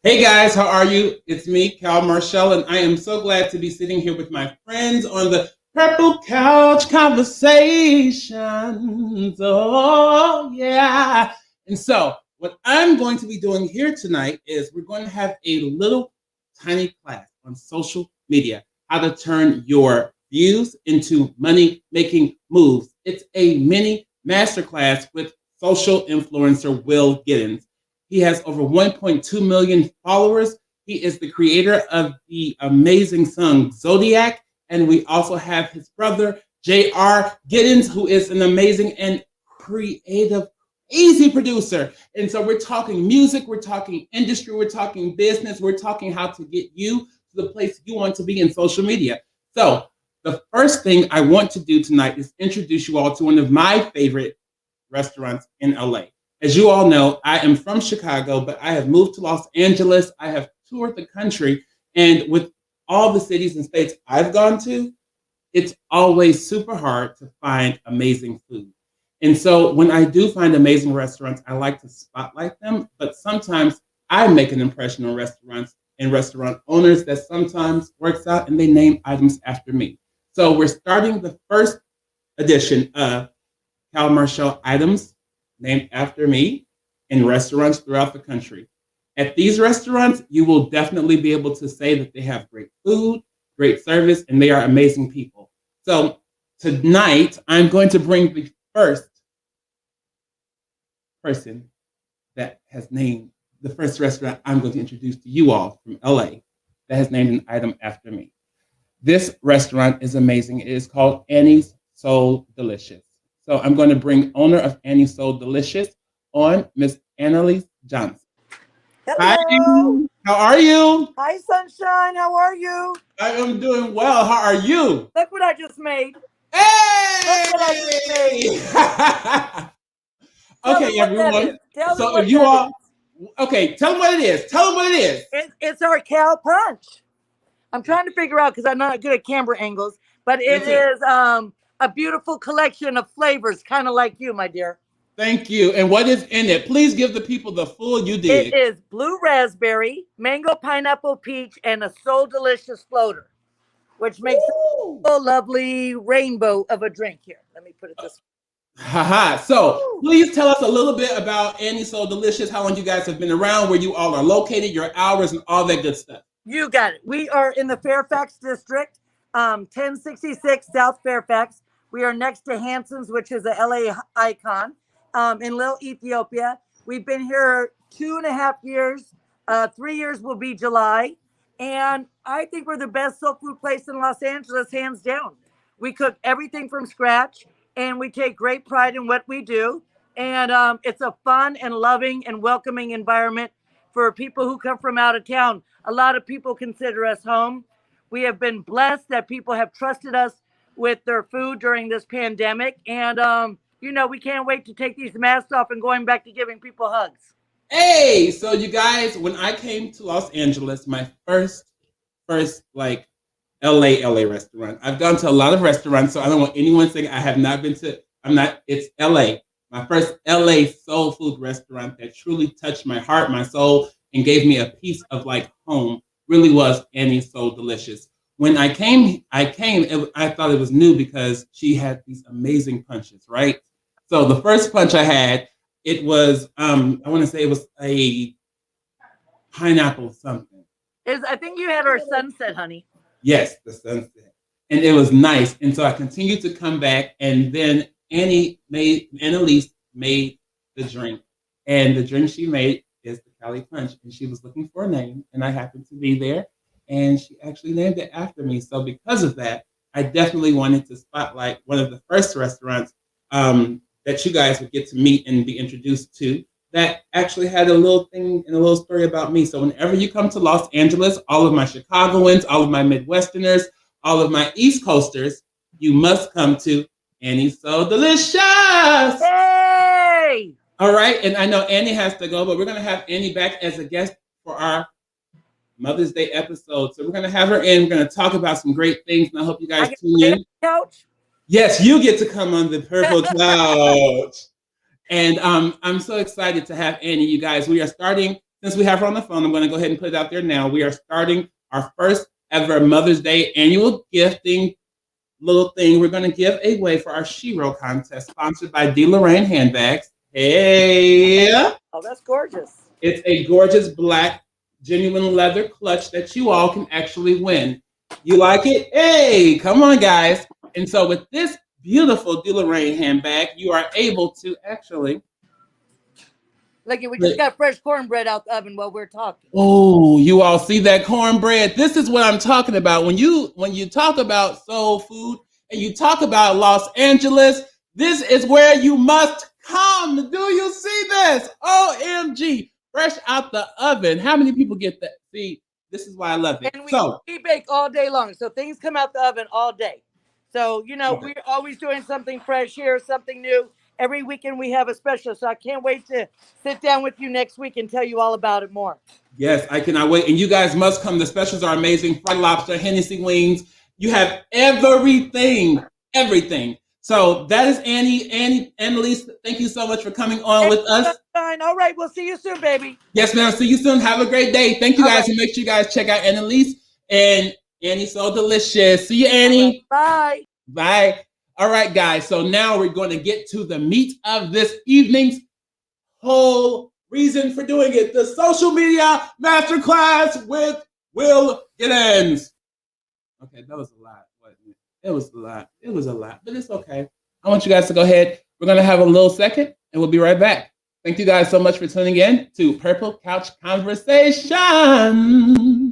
Hey guys, how are you? It's me, Cal Marshall, and I am so glad to be sitting here with my friends on the Purple Couch Conversations. Oh, yeah. And so, what I'm going to be doing here tonight is we're going to have a little tiny class on social media, how to turn your views into money making moves. It's a mini masterclass with social influencer Will Gittens. He has over 1.2 million followers. He is the creator of the amazing song Zodiac. And we also have his brother, J.R. Gittens, who is an amazing and creative, easy producer. And so we're talking music, we're talking industry, we're talking business, we're talking how to get you to the place you want to be in social media. So the first thing I want to do tonight is introduce you all to one of my favorite restaurants in LA. As you all know, I am from Chicago, but I have moved to Los Angeles. I have toured the country, and with all the cities and states I've gone to, it's always super hard to find amazing food. And so when I do find amazing restaurants, I like to spotlight them, but sometimes I make an impression on restaurants and restaurant owners that sometimes works out and they name items after me. So we're starting the first edition of Cal Marshall items named after me in restaurants throughout the country. At these restaurants, you will definitely be able to say that they have great food, great service, and they are amazing people. So tonight, I'm going to bring the first person that has named the first restaurant I'm going to introduce to you all from LA that has named an item after me. This restaurant is amazing. It is called Annie's Soul Delicious. So I'm going to bring owner of Annie's Soul Delicious on, Miss Annalise Johnson. Hi, Hello. how are you? Hi, sunshine. How are you? I am doing well. How are you? Look what I just made. Hey! Look what I just made. Tell them Okay, what that everyone. is. Tell them So if what you that all, is. okay, tell them what it is. Tell them what it is. It's our cow punch. I'm trying to figure out because I'm not good at camera angles, but it That's it. is a beautiful collection of flavors, kind of like you, my dear. Thank you. And what is in it? Please give the people the full you It did. is blue raspberry, mango, pineapple, peach, and a soul delicious floater, which makes it Woo! a lovely rainbow of a drink here. Let me put it this Haha. So way. please tell us a little bit about Annie So Delicious, how long you guys have been around, where you all are located, your hours, and all that good stuff. You got it. We are in the Fairfax district, 1066 South Fairfax. We are next to Hanson's, which is a LA icon, in Little Ethiopia. We've been here 2.5 years. 3 years will be July. And I think we're the best soul food place in Los Angeles, hands down. We cook everything from scratch and we take great pride in what we do. And it's a fun and loving and welcoming environment for people who come from out of town. A lot of people consider us home. We have been blessed that people have trusted us with their food during this pandemic. And, we can't wait to take these masks off and going back to giving people hugs. Hey, so you guys, when I came to Los Angeles, my first like LA restaurant. I've gone to a lot of restaurants, so I don't want anyone saying I have not been to. I'm not. It's LA. My first LA soul food restaurant that truly touched my heart, my soul, and gave me a piece of like home. Really was Annie's Soul Delicious. When I thought it was new because she had these amazing punches, right? So the first punch I had, it was I want to say it was a pineapple something. I think you had our sunset, honey. Yes, the sunset. And it was nice. And so I continued to come back. And then Annalise made the drink. And the drink she made is the Cali Punch. And she was looking for a name. And I happened to be there. And she actually named it after me. So because of that, I definitely wanted to spotlight one of the first restaurants that you guys would get to meet and be introduced to that actually had a little thing and a little story about me. So whenever you come to Los Angeles, all of my Chicagoans, all of my Midwesterners, all of my East Coasters, you must come to Annie's So Delicious. Hey! All right, and I know Annie has to go, but we're going to have Annie back as a guest for our Mother's Day episode. So we're going to have her in. We're going to talk about some great things, and I hope you guys tune in. Couch? Yes, you get to come on the purple couch. And I'm so excited to have Annie, you guys. We are starting since we have her on the phone, I'm going to go ahead and put it out there now. We are starting our first ever Mother's Day annual gifting little thing. We're going to give away for our Shiro contest, sponsored by D. Lorraine Handbags. Hey! Oh, that's gorgeous. It's a gorgeous black, genuine leather clutch that you all can actually win. You like it? Hey, come on, guys. And so with this beautiful D. Lorraine handbag, you are able to actually... Look, we just got fresh cornbread out the oven while we're talking. Oh, you all see that cornbread? This is what I'm talking about. When you talk about soul food and you talk about Los Angeles, this is where you must come. Do you see this? OMG. Fresh out the oven. How many people get that? See, this is why I love it. And we bake all day long. So things come out the oven all day. So, we're always doing something fresh here, something new. Every weekend we have a special, so I can't wait to sit down with you next week and tell you all about it more. Yes, I cannot wait. And you guys must come. The specials are amazing. Fried lobster, Hennessy wings. You have everything. So that is Annie, Annalise, thank you so much for coming on with us. Fine. All right, we'll see you soon, baby. Yes, ma'am. See you soon. Have a great day. Thank you, guys. And make sure you guys check out Annalise and Annie. So delicious. See you, Annie. Bye. Bye. All right, guys. So now we're going to get to the meat of this evening's whole reason for doing it. The social media masterclass with Will Gittens. Okay, that was a lot, wasn't it? It was a lot, but it's okay. I want you guys to go ahead. We're going to have a little second, and we'll be right back. Thank you guys so much for tuning in to Purple Couch Conversation.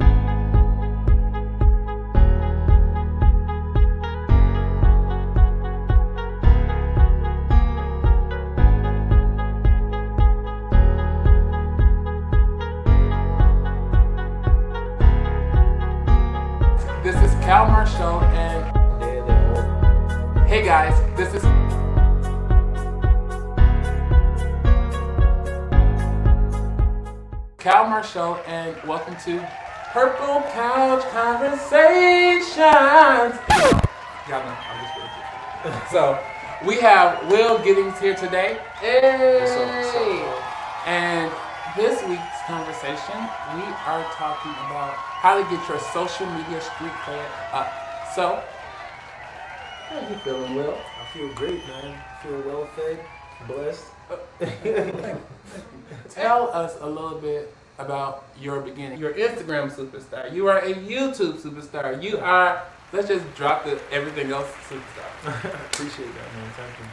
This is Cal Marshall, and hey guys, this is Cal Marshall, and welcome to Purple Couch Conversations. Y'all know, I'm just kidding. So we have Will Gittens here today. Hey! And this week's conversation, we are talking about how to get your social media street cred up. So, how you feeling, Will? I feel great, man. I feel well fed, blessed. Tell us a little bit about your beginning. You're an Instagram superstar. You are a YouTube superstar. You are, let's just drop the everything else superstar. Appreciate that, man. Thank you.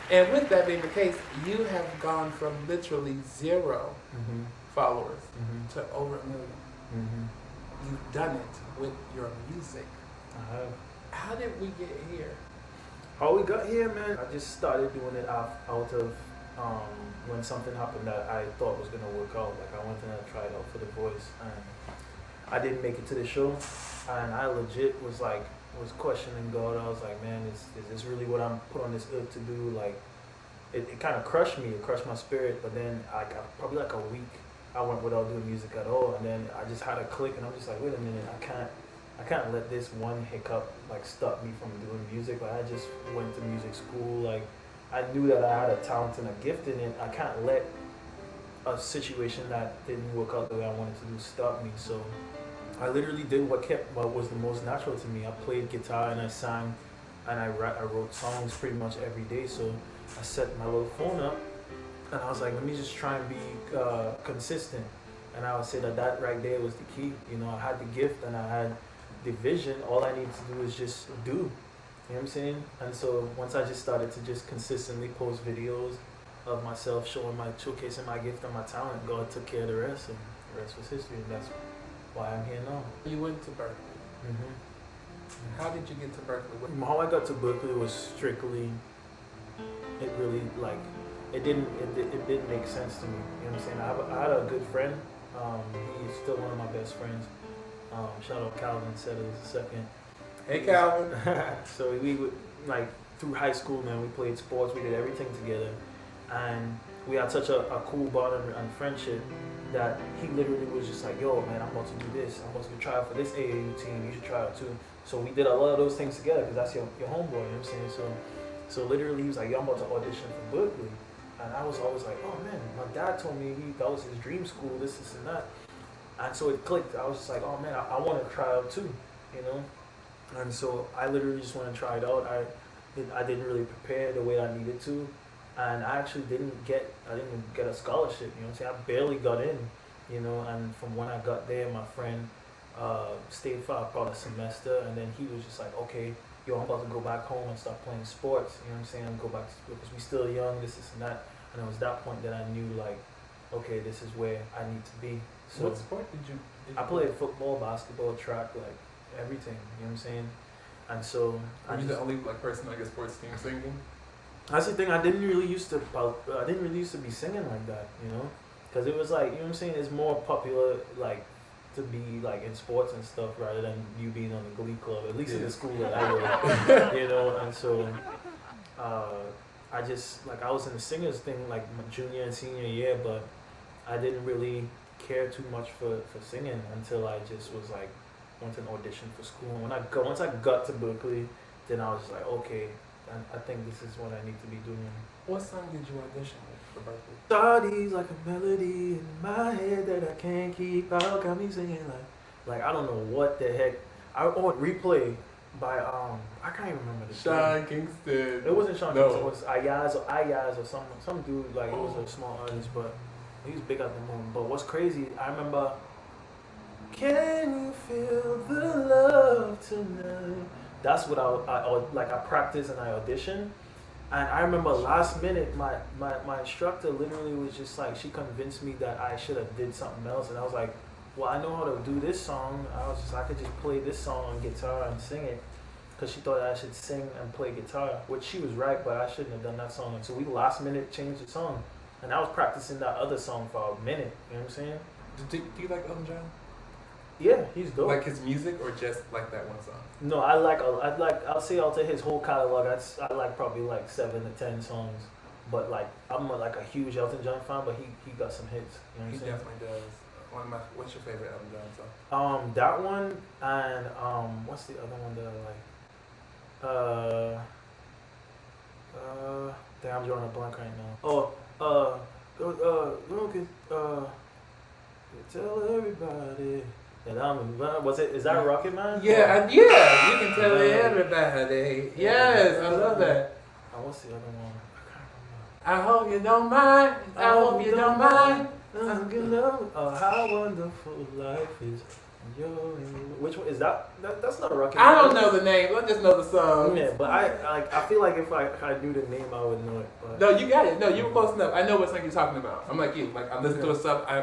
And with that being the case, you have gone from literally 0 followers to over 1 million. You've done it with your music. I have. How did we get here? How we got here, man? I just started doing it out of when something happened that I thought was gonna work out. Like I went and I tried out for The Voice, and I didn't make it to the show, and I legit was questioning God. I was like, man, is this really what I'm put on this earth to do? Like, it kind of crushed me. It crushed my spirit. But then probably like a week, I went without doing music at all, and then I just had a click, and I'm just like, wait a minute, I can't let this one hiccup like stop me from doing music. Like I just went to music school. Like I knew that I had a talent and a gift in it. I can't let a situation that didn't work out the way I wanted to do stop me. So I literally did what was the most natural to me. I played guitar and I sang, and I wrote songs pretty much every day. So I set my little phone up, and I was like, let me just try and be consistent. And I would say that right there was the key. You know, I had the gift and I had the vision. All I needed to do is just do. You know what I'm saying? And so once I just started to just consistently post videos of myself showcasing my gift and my talent, God took care of the rest, and the rest was history. And that's why I'm here now. You went to Berkeley. How did you get to Berkeley? How I got to Berkeley was strictly, it really it didn't make sense to me. You know what I'm saying? I had a good friend. He's still one of my best friends. Shout out Calvin, said it was a second. Hey Calvin. So we would, through high school, man, we played sports, we did everything together. And we had such a cool bond and friendship that he literally was just like, yo, man, I'm about to do this. I'm about to try out for this AAU team. You should try out too. So we did a lot of those things together because that's your homeboy, you know what I'm saying? So literally he was like, yo, I'm about to audition for Berkeley. And I was always like, oh man, my dad told me that was his dream school, this and that. And so it clicked. I was just like, oh man, I want to try out too, you know. And so I literally just want to try it out. I didn't really prepare the way I needed to, and I actually didn't get a scholarship. You know what I'm saying? I barely got in, you know. And from when I got there, my friend stayed for about a semester, and then he was just like, okay, yo, I'm about to go back home and start playing sports. You know what I'm saying? Go back to school because we still young, this and that. And it was that point that I knew like, okay, this is where I need to be. So what sport did you I played football, basketball, track, like everything. You know what I'm saying? And so Are you the only like person on your sports team singing? that's the thing. I didn't really used to be singing like that, you know, because it was like, you know what I'm saying. It's more popular like to be like in sports and stuff rather than you being on the glee club. At least in the school that I was, you know. And so I just like I was in the singers thing like my junior and senior year, but I didn't really care too much for singing until I just was like went to an audition for school. And once I got to Berkeley, then I was just like, okay, I think this is what I need to be doing. What song did you audition with for Berkeley? Starties like a melody in my head that I can't keep out, got me singing like I don't know what the heck. Replay by I can't even remember the Sean Kingston. It wasn't Sean No. Kingston. It was Ayaz or some dude. Like it was a small artist, but he was big at the moment. But what's crazy, I remember. Can you feel the love tonight? That's what I practiced and I auditioned. And I remember last minute, my instructor literally was just like, she convinced me that I should have did something else. And I was like, well, I know how to do this song. I could just play this song on guitar and sing it. Because she thought I should sing and play guitar, which she was right, but I shouldn't have done that song. And so we last minute changed the song. And I was practicing that other song for a minute. You know what I'm saying? Do you like Elton John? Yeah, he's dope. Like his music or just like that one song? No, I'll say I'll take his whole catalog. I like probably like 7 to 10 songs, but like I'm like a huge Elton John fan, but he got some hits. You know what He I'm saying? definitely does. What's your favorite Elton John song? That one and what's the other one that I like? Damn, I'm drawing a blank right now. Okay, tell everybody. Is that Rocket Man? Yeah, you can tell everybody. Yes, I love that. What's the other one? I hope you don't mind. I hope you don't mind. How wonderful life is. Which one is that? That's not Rocket. I don't know the name. I just know the song. Yeah, but I feel like if I knew the name, I would know it. But. No, you got it. No, you were close enough. I know what song you're talking about. I'm like you. Like I listen to his stuff. I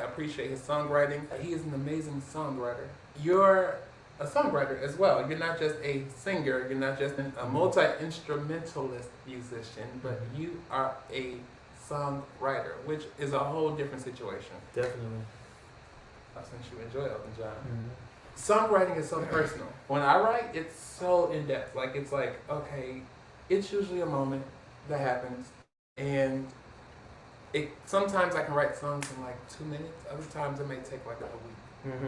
appreciate his songwriting. He is an amazing songwriter. You're a songwriter as well. You're not just a singer. You're not just a multi-instrumentalist musician, but you are a songwriter, which is a whole different situation. Definitely. Since you enjoy Elton John. Songwriting is so personal. When I write, it's so in depth. Like it's like, okay, it's usually a moment that happens, and it sometimes I can write songs in like 2 minutes. Other times it may take like a week.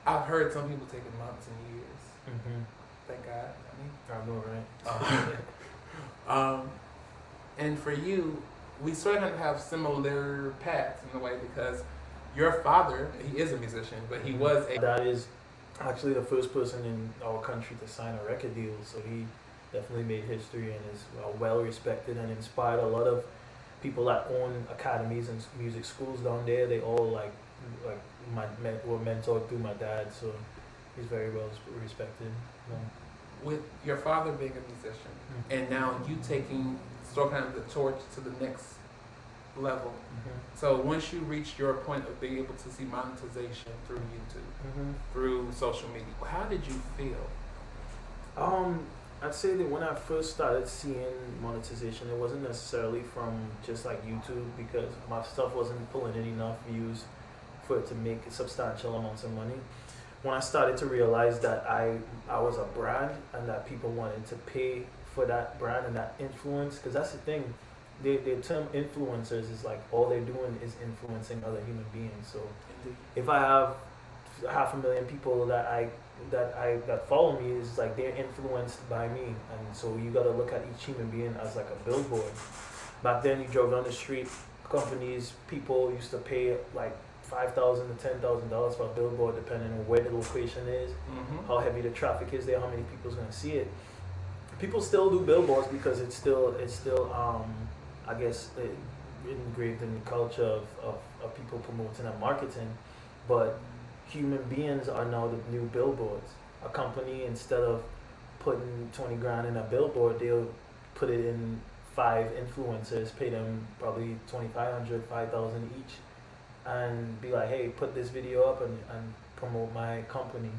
I've heard some people taking months and years. Thank God. I know, right? And for you, we sort of have similar paths in a way because your father, he is a musician, but he was a... That is actually the first person in our country to sign a record deal, so he definitely made history and is well respected and inspired a lot of people that own academies and music schools down there. They all were mentored through my dad, so he's very well respected. With your father being a musician, and now you taking sort of the torch to the next level. So once you reach your point of being able to see monetization through YouTube, through social media, how did you feel? I'd say that when I first started seeing monetization, it wasn't necessarily from just like YouTube because my stuff wasn't pulling in enough views for it to make substantial amounts of money. When I started to realize that I was a brand and that people wanted to pay for that brand and that influence, because that's the thing. The term influencers is like all they're doing is influencing other human beings. So if I have 500,000 people that follow me, is like they're influenced by me, and so you got to look at each human being as like a billboard. Back then, you drove down the street, companies, people used to pay like $5,000 to $10,000 for a billboard, depending on where the location is, how heavy the traffic is there, how many people's gonna see it. People still do billboards because it's still I guess engraved in the culture of people promoting and marketing. But human beings are now the new billboards. A company, instead of putting 20 grand in a billboard, they'll put it in 5 influencers, pay them probably 2,500, 5,000 each, and be like, hey, put this video up and promote my company.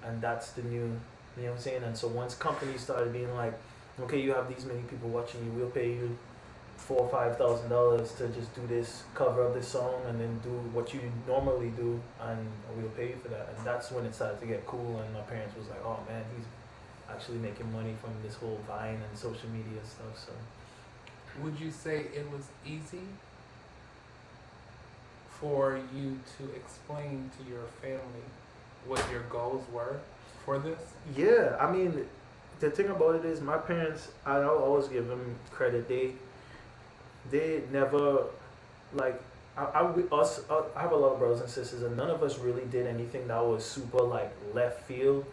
And that's the new, you know what I'm saying? And so once companies started being like, okay, you have these many people watching you, we'll pay you $4,000 or $5,000 to just do this cover of this song and then do what you normally do, and we'll pay you for that. And that's when it started to get cool, and my parents was like, oh man, he's actually making money from this whole Vine and social media stuff. So Would you say it was easy for you to explain to your family what your goals were for this? yeah, I mean, the thing about it is my parents, I'll always give them credit. They never, like, I have a lot of brothers and sisters, and none of us really did anything that was super like left field.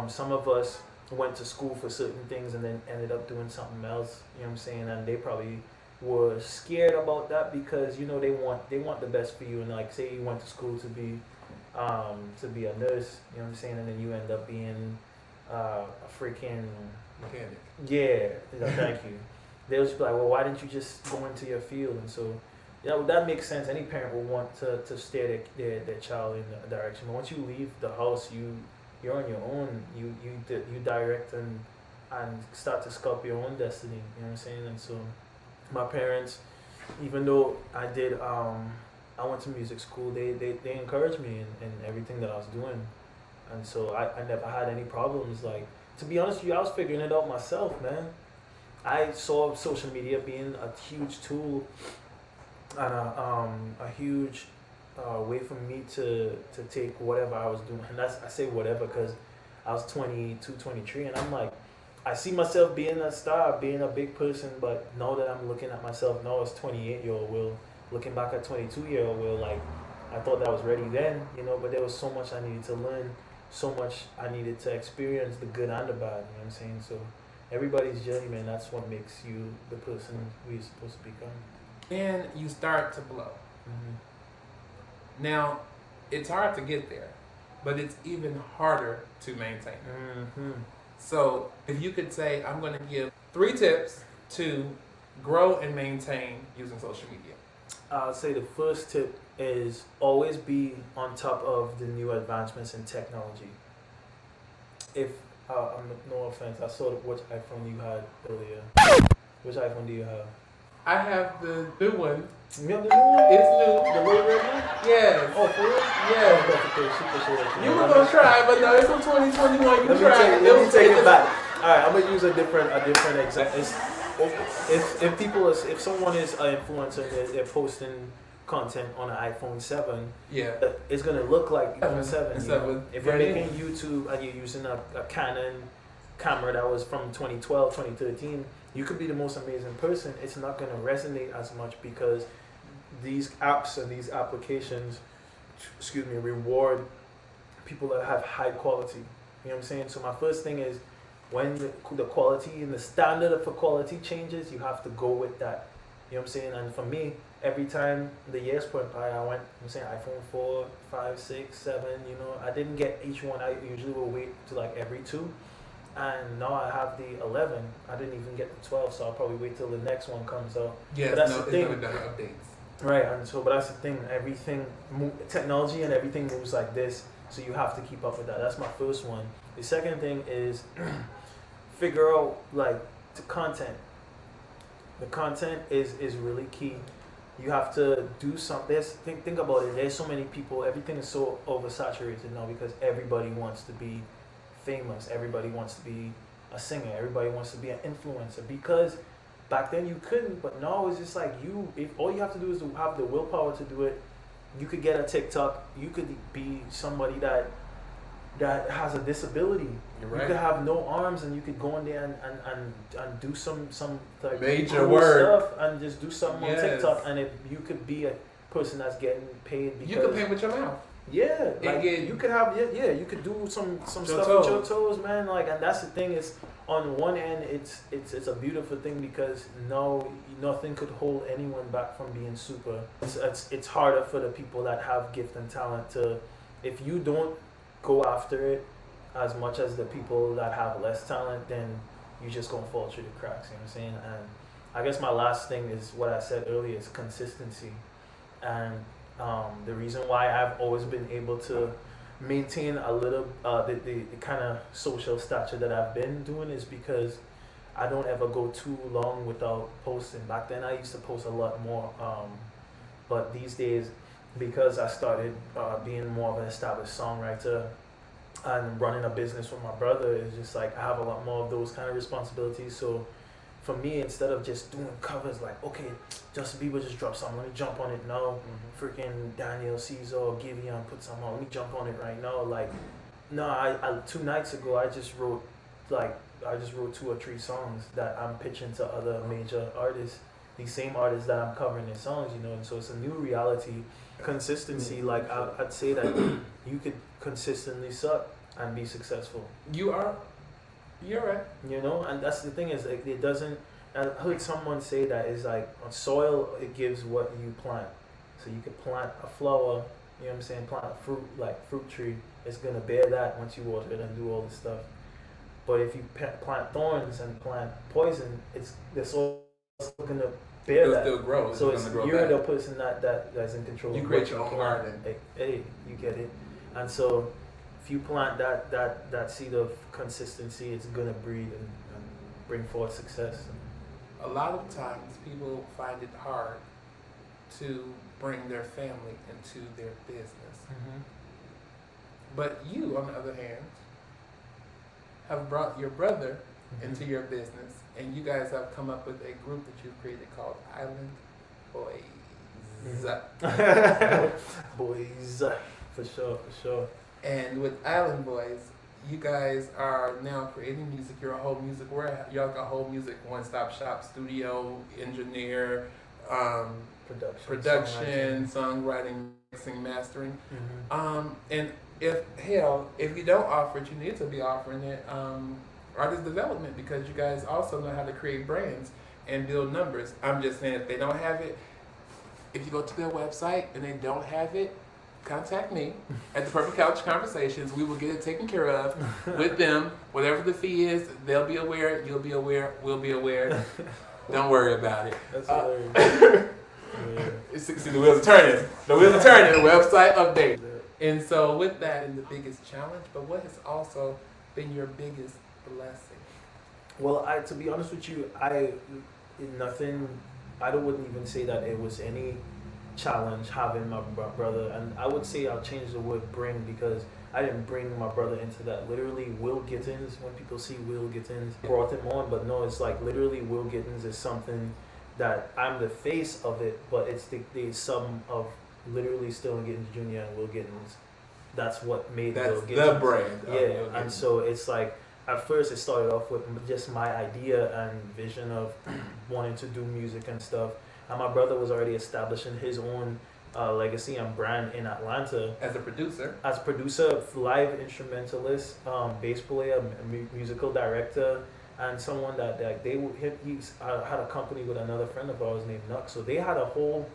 Some of us went to school for certain things and then ended up doing something else, you know what I'm saying? And they probably were scared about that because, you know, they want the best for you. And like, say you went to school to be a nurse, you know what I'm saying? And then you end up being a freaking Mechanic. yeah, thank you. They'll just be like, well, why didn't you just go into your field? And so, yeah, well, that makes sense. Any parent will want to steer their child in the direction. But once you leave the house, you're on your own. You direct and start to sculpt your own destiny. You know what I'm saying? And so, my parents, even though I did, I went to music school. They encouraged me in everything that I was doing, and so I never had any problems. Like, to be honest with you, I was figuring it out myself, man. I saw social media being a huge tool and a huge way for me to take whatever I was doing. And I say whatever because I was 22, 23, and I'm like, I see myself being a star, being a big person, but now that I'm looking at myself now as 28-year-old Will, looking back at 22-year-old Will, like, I thought that I was ready then, you know, but there was so much I needed to learn, so much I needed to experience, the good and the bad, you know what I'm saying? So everybody's journey, man, that's what makes you the person who you're supposed to become. And you start to blow. Mm-hmm. Now, it's hard to get there, but it's even harder to maintain. Mm-hmm. So if you could say, I'm going to give 3 tips to grow and maintain using social media. I'll say the first tip is always be on top of the new advancements in technology. If no offense, I saw which iPhone you had earlier. Which iPhone do you have? I have the new one. You have the new one? It's new. The little red one? Yes. Oh, for real? Yes. You were gonna try, but no, it's from 2021. You can try. Let me take it back. All right, I'm gonna use a different example. If someone is an influencer, they're posting content on an iPhone 7. Yeah. It's gonna look like iPhone 7. You know? If you're Right. making YouTube and you're using a Canon camera that was from 2012, 2013, you could be the most amazing person. It's not gonna resonate as much because these apps and these applications, reward people that have high quality. You know what I'm saying? So my first thing is, when the quality and the standard for quality changes, you have to go with that. You know what I'm saying? And for me, every time the years went by, I'm saying iPhone 4, 5, 6, 7, you know, I didn't get each one. I usually will wait to like every 2. And now I have the 11. I didn't even get the 12, so I'll probably wait till the next one comes out. Yeah, but that's no, the thing. it's never done updates. Right, and so, but that's the thing. Everything, technology and everything moves like this, so you have to keep up with that. That's my first one. The second thing is figure out like the content. The content is really key. You have to do something. Think about it. There's so many people. Everything is so oversaturated now because everybody wants to be famous. Everybody wants to be a singer. Everybody wants to be an influencer because back then you couldn't, but now it's just like if all you have to do is to have the willpower to do it, you could get a TikTok. You could be somebody that that has a disability. You're You right. could have no arms and you could go in there and do some like Major cool work. stuff and just do something Yes. on TikTok, and if you could be a person that's getting paid because You can paint with your mouth. yeah, like get- you could have you could do some stuff toes. with your toes, man. Like, and that's the thing is, on one end, it's a beautiful thing because nothing could hold anyone back from being super. It's harder for the people that have gift and talent to, if you don't go after it as much as the people that have less talent, then you just gonna fall through the cracks. You know what I'm saying? And I guess my last thing is what I said earlier is consistency, and the reason why I've always been able to maintain a little the kind of social stature that I've been doing is because I don't ever go too long without posting. Back then I used to post a lot more, but these days, because I started being more of an established songwriter and running a business with my brother, it's just like I have a lot more of those kind of responsibilities. So for me, instead of just doing covers like, okay, Justin Bieber just dropped something, let me jump on it now. Freaking Daniel Caesar or Giveon put something on, let me jump on it right now. Like, no, I 2 nights ago I just wrote 2 or 3 songs that I'm pitching to other major artists. These same artists that I'm covering their songs, you know, and so it's a new reality. Consistency, like I'd say that you could consistently suck and be successful. You're right. You know, and that's the thing is like, it doesn't. I heard someone say that is like on soil it gives what you plant. So you could plant a flower, you know what I'm saying, plant a fruit tree. It's gonna bear that once you water it and do all this stuff. But if you plant thorns and plant poison, the soil still gonna bear It'll that. still grow. So gonna grow you're back. the person that's in control. You of create what your own plant. garden. Hey, you get it. And so if you plant that seed of consistency, it's gonna breed and bring forth success. A lot of times people find it hard to bring their family into their business. But you, on the other hand, have brought your brother into your business, and you guys have come up with a group that you've created called Island Boys. Boys, for sure. And with Island Boys, you guys are now creating music. You're a whole music warehouse. You're like a whole music one-stop shop, studio, engineer, production, songwriting, mixing, mastering. And if you don't offer it, you need to be offering it. Artist development, because you guys also know how to create brands and build numbers. I'm just saying, if they don't have it, if you go to their website and they don't have it, contact me at the Perfect Couch Conversations. We will get it taken care of with them. Whatever the fee is, they'll be aware, you'll be aware, we'll be aware. Don't worry about it. That's hilarious. See, the wheels are turning. The wheels are turning. Website update. And so with that, and the biggest challenge, but what has also been your biggest blessing? Well, to be honest with you, I wouldn't even say that it was any challenge having my brother, and I would say I'll change the word bring, because I didn't bring my brother into that. Literally, Will Gittens, when people see Will Gittens, brought him on, but no, it's like literally Will Gittens is something that I'm the face of it, but it's the sum of literally Sterling Gittens Jr. and Will Gittens. That's what made Will Gittens. That's the brand. Yeah, and so it's like, at first it started off with just my idea and vision of wanting to do music and stuff. And my brother was already establishing his own legacy and brand in Atlanta. As a producer, live instrumentalist, bass player, musical director, and someone that he's had a company with another friend of ours named Nuck. So they had a whole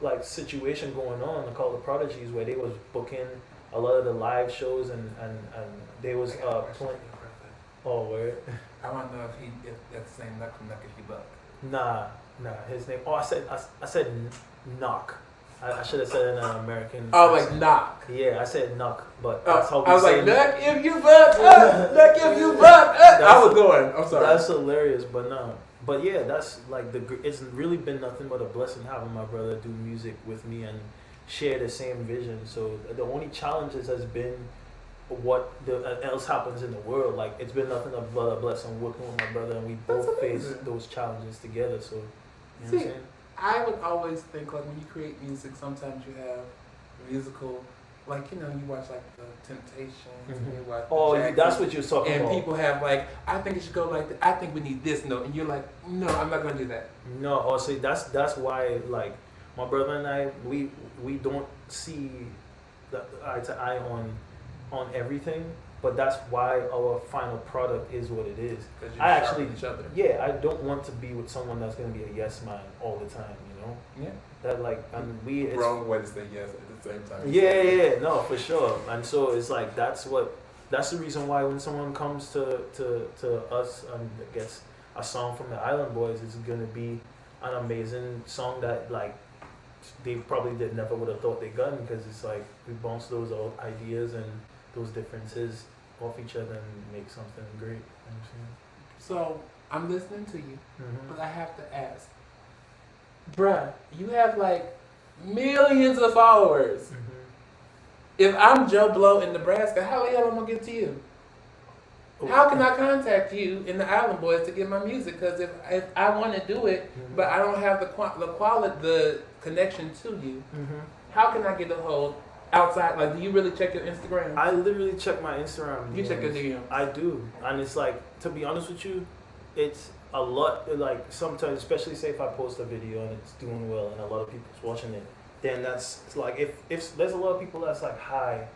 like situation going on called the Prodigies, where they was booking a lot of the live shows and they was playing. Oh, word. I want to know if that's the same Nuck from Nuck If You Buck. Nah, his name. Oh, I said Knock. I should have said it in an American. Oh, like knock. Yeah, I said Knock, but that's how we I was say like, it. Nuck If You Buck, Nuck If You Buck. I was going. I'm sorry. That's hilarious, but no. But yeah, that's like it's really been nothing but a blessing having my brother do music with me and share the same vision. So the only challenges has been what else happens in the world. Like, it's been nothing but a blessing working with my brother, and we both face those challenges together. So, you know what I'm saying? I would always think, like, when you create music, sometimes you have musical like, you know, you watch like the Temptations, and you watch That's what you're talking and about. people have like, I think it should go like, I think we need this note, and you're like, no, I'm not gonna do that. No, see, that's why, like, my brother and I, we don't see the eye to eye on everything, but that's why our final product is what it is. Because I actually, each other. yeah, I don't want to be with someone that's gonna be a yes man all the time, you know. Yeah. That like, and it's Wrong way to say yes at the same time. Yeah, no, for sure. And so it's like that's the reason why when someone comes to us and gets a song from the Island Boys, it's gonna be an amazing song that like they probably never would have thought they got, because it's like we bounce those old ideas and those differences off each other and make something great. You know what I'm saying? So I'm listening to you, Mm-hmm. but I have to ask, bruh, you have like millions of followers. Mm-hmm. If I'm Joe Blow in Nebraska, how the hell am I gonna get to you? How can I contact you in the Island Boys to get my music? Because if I want to do it, Mm-hmm. but I don't have the connection to you, Mm-hmm. how can I get a hold outside? Like, do you really check your Instagram? I literally check my Instagram. You check your DMs. DMs. I do, and it's like, to be honest with you, it's a lot. Like sometimes, especially say if I post a video and it's doing well and a lot of people's watching it, then that's it's like if there's a lot of people that's like hi,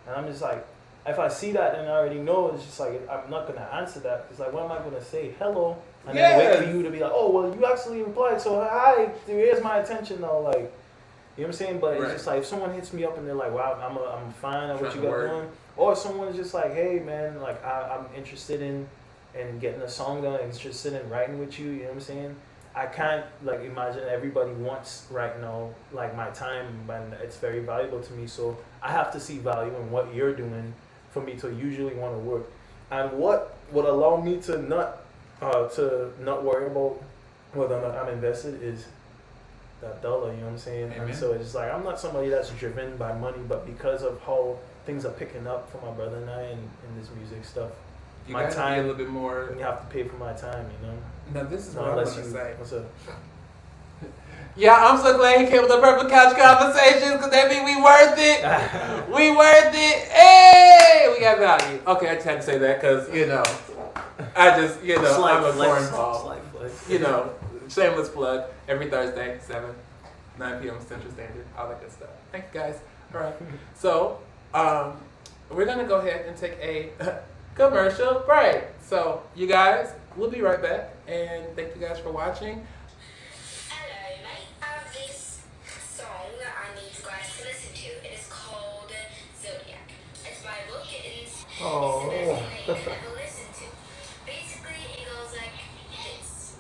and I'm just like, if I see that and I already know, it's just like I'm not gonna answer that. It's like, what am I gonna say? Hello, and then wait for you to be like, oh well, you actually replied, so hi, here's my attention now, like. You know what I'm saying? But it's just like if someone hits me up and they're like, wow, I'm fine at what you got doing. Or if someone's just like, hey man, like I'm interested in getting a song done, interested in writing with you, you know what I'm saying? I can't like imagine everybody wants right now like my time, and it's very valuable to me. So I have to see value in what you're doing for me to usually want to work. And what would allow me to not worry about whether or not I'm invested is that dollar, you know what I'm saying? Amen. And so it's like I'm not somebody that's driven by money, but because of how things are picking up for my brother and I in this music stuff, You my gotta time, be a little bit more. you have to pay for my time, you know? Now this is what I Unless want to you, say. what's up? Yeah, I'm so glad he came with the Purple Couch Conversations, because that means we worth it. We worth it. Hey, we got value. Okay, I just had to say that because, you know, I'm a foreign ball. You know, shameless plug. Every Thursday, 9 p.m. Central Standard, all that good stuff. Thank you, guys. All right. So, we're going to go ahead and take a commercial break. So, you guys, we'll be right back. And thank you guys for watching. Hello, mate. I have this song that I need you guys to listen to. It is called Zodiac. It's by Gittens. Oh. It's the best thing that you've ever listened to. Basically, it goes like this.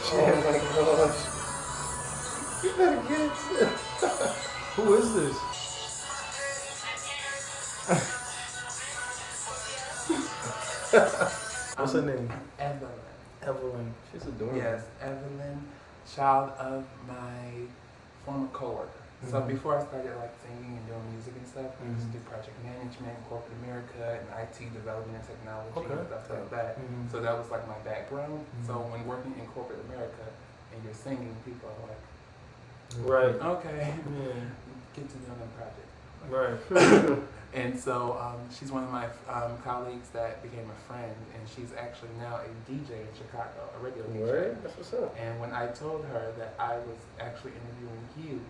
Oh my gosh. You better get it. Who is this? What's her name? Evelyn. Evelyn. She's adorable. Yes, Evelyn, child of my former coworker. So Mhm. before I started like singing and doing music and stuff, I used to Mhm. do project management, corporate America, and IT development and technology Okay. and stuff like that. Mhm. So that was like my background. So Mhm. when working in corporate America and you're singing, people are like, Right. okay, Yeah. get to know them project. Right. And so she's one of my colleagues that became a friend, and she's actually now a DJ in Chicago, a radio DJ. Word? That's what's up. And when I told her that I was actually interviewing you,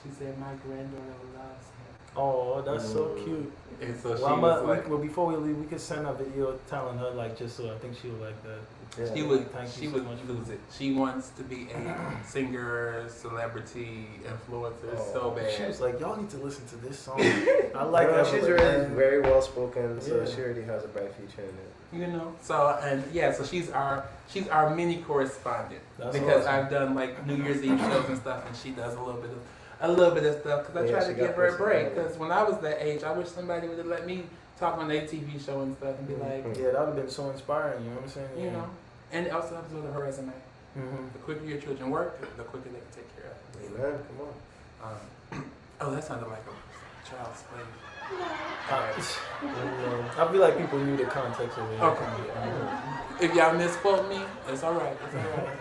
she said my granddaughter loves him. Oh, that's so cute. And so she Well, was like, well, before we leave, we could send a video telling her, like, just so I think she would like that. Yeah. she would Thank she you so would much. lose it. She wants to be a singer, celebrity, influencer so Oh, bad. She was like, y'all need to listen to this song. I like Girl, that. she's Evelyn, really man. very well spoken, so Yeah. she already has a bright future in it. You know, so so she's our mini correspondent. That's Because awesome. I've done like New Year's Eve shows and stuff, and she does a little bit of stuff. Because I Yeah, tried she to got give her a break. personality. Because when I was that age, I wish somebody would have let me talk on their TV show and stuff and be like, Yeah, that would have been so inspiring, you know what I'm saying? you know. And it also helps with her resume. Mm-hmm. The quicker your children work, the quicker they can take care of you. Amen. Come on. Oh, that sounded like a child slave. I feel like people knew the context of it. Okay. If y'all misquote me, it's all right. It's all right.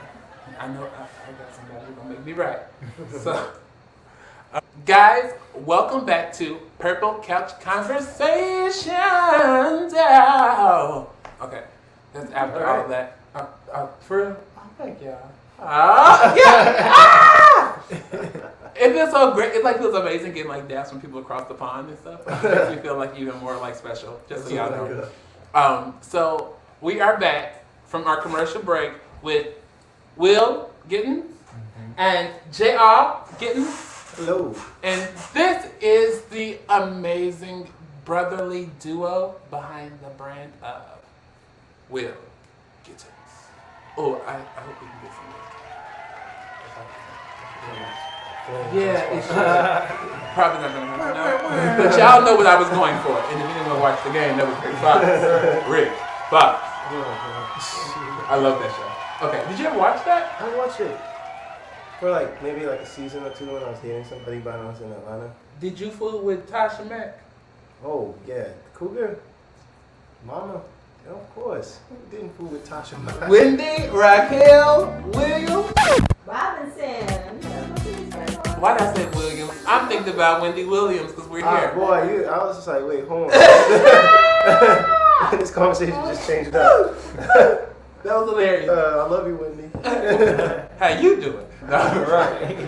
I know I got somebody who's gonna make me right. So, guys, welcome back to Purple Couch Conversations. Oh, okay, that's after all of that. For real? Oh, thank y'all. Yeah. It feels so great. It like feels amazing getting like daps from people across the pond and stuff. It makes me feel like even more like special. Just so y'all know. So we are back from our commercial break with Will Gittens and JR Gittens. Hello. And this is the amazing brotherly duo behind the brand of Will Gittens. Oh, I hope we can get some. Yeah, it's probably not gonna happen. No. But y'all know what I was going for. And if anyone watched the game, that was Rick Fox. Rick Fox. I love that show. Okay, did you ever watch that? I watched it for like maybe like a season or two when I was dating somebody, but I was in Atlanta. Did you fool with Tasha Mack? Oh yeah, Cougar, Mama. Yeah, of course. Who didn't fool with Tasha Mack? Wendy, Raquel, Williams. Robinson. Why did I say Williams? I'm thinking about Wendy Williams because we're here. Boy, I was just like, wait, hold on. This conversation just changed up. That was hilarious. I love you, Wendy. How you doing? Right.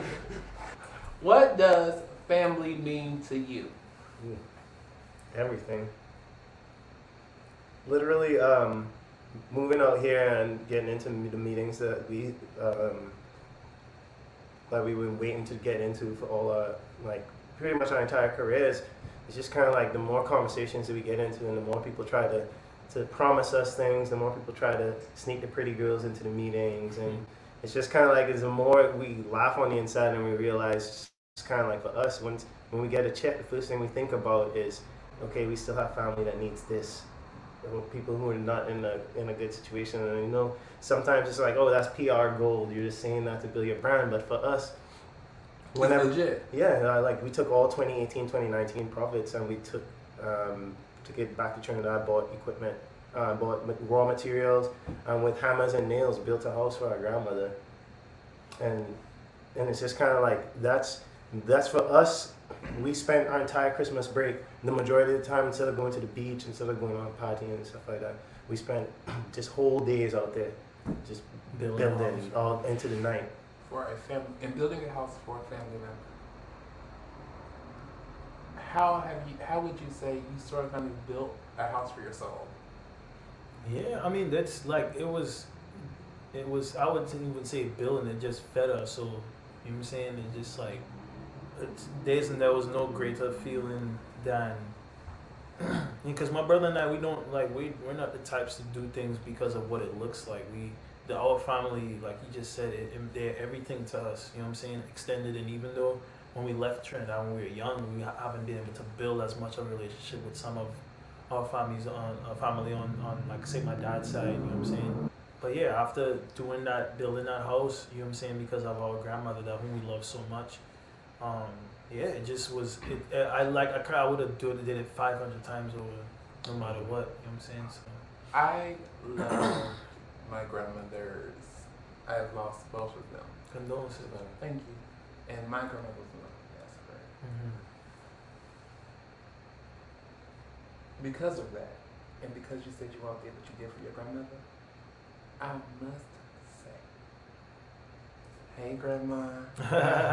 What does family mean to you? Everything. Literally, moving out here and getting into the meetings that we've been waiting to get into for all our, like, pretty much our entire careers. It's just kind of like the more conversations that we get into and the more people try to promise us things, the more people try to sneak the pretty girls into the meetings. And it's just kind of like, the more we laugh on the inside and we realize it's kind of like for us, when we get a check, the first thing we think about is, okay, we still have family that needs this. People who are not in a good situation, and sometimes it's like, oh, that's PR gold. You're just saying that to build your brand, but for us, whenever, legit. Yeah, like we took all 2018, 2019 profits and we took it back to Trinidad, bought equipment, bought raw materials, and with hammers and nails built a house for our grandmother, and it's just kind of like that's for us. We spent our entire Christmas break, the majority of the time, instead of going to the beach, instead of going on partying and stuff like that, we spent just whole days out there, just building all into the night. For a family, and building a house for a family member. How would you say you sort of kind of built a house for your soul? Yeah, I mean that's like it was. I wouldn't even say building, it just fed us. So you know what I'm saying? It just like. There was no greater feeling than because my brother and I, we don't like we're not the types to do things because of what it looks like. Our family, like you just said, they're everything to us. You know what I'm saying? Extended, and even though when we left Trinidad when we were young, we haven't been able to build as much of a relationship with some of our family on like say my dad's side. You know what I'm saying? But yeah, after doing that, building that house, you know what I'm saying, because of our grandmother that whom we love so much. Yeah, it just was. I would have did it 500 times over, no matter what. You know what I'm saying? So I love my grandmothers. I have lost both of them. condolences. Thank you. And my grandmother was one. That's correct. Mm-hmm. Because of that, and because you said you all did what you did for your grandmother, I must say, hey grandma.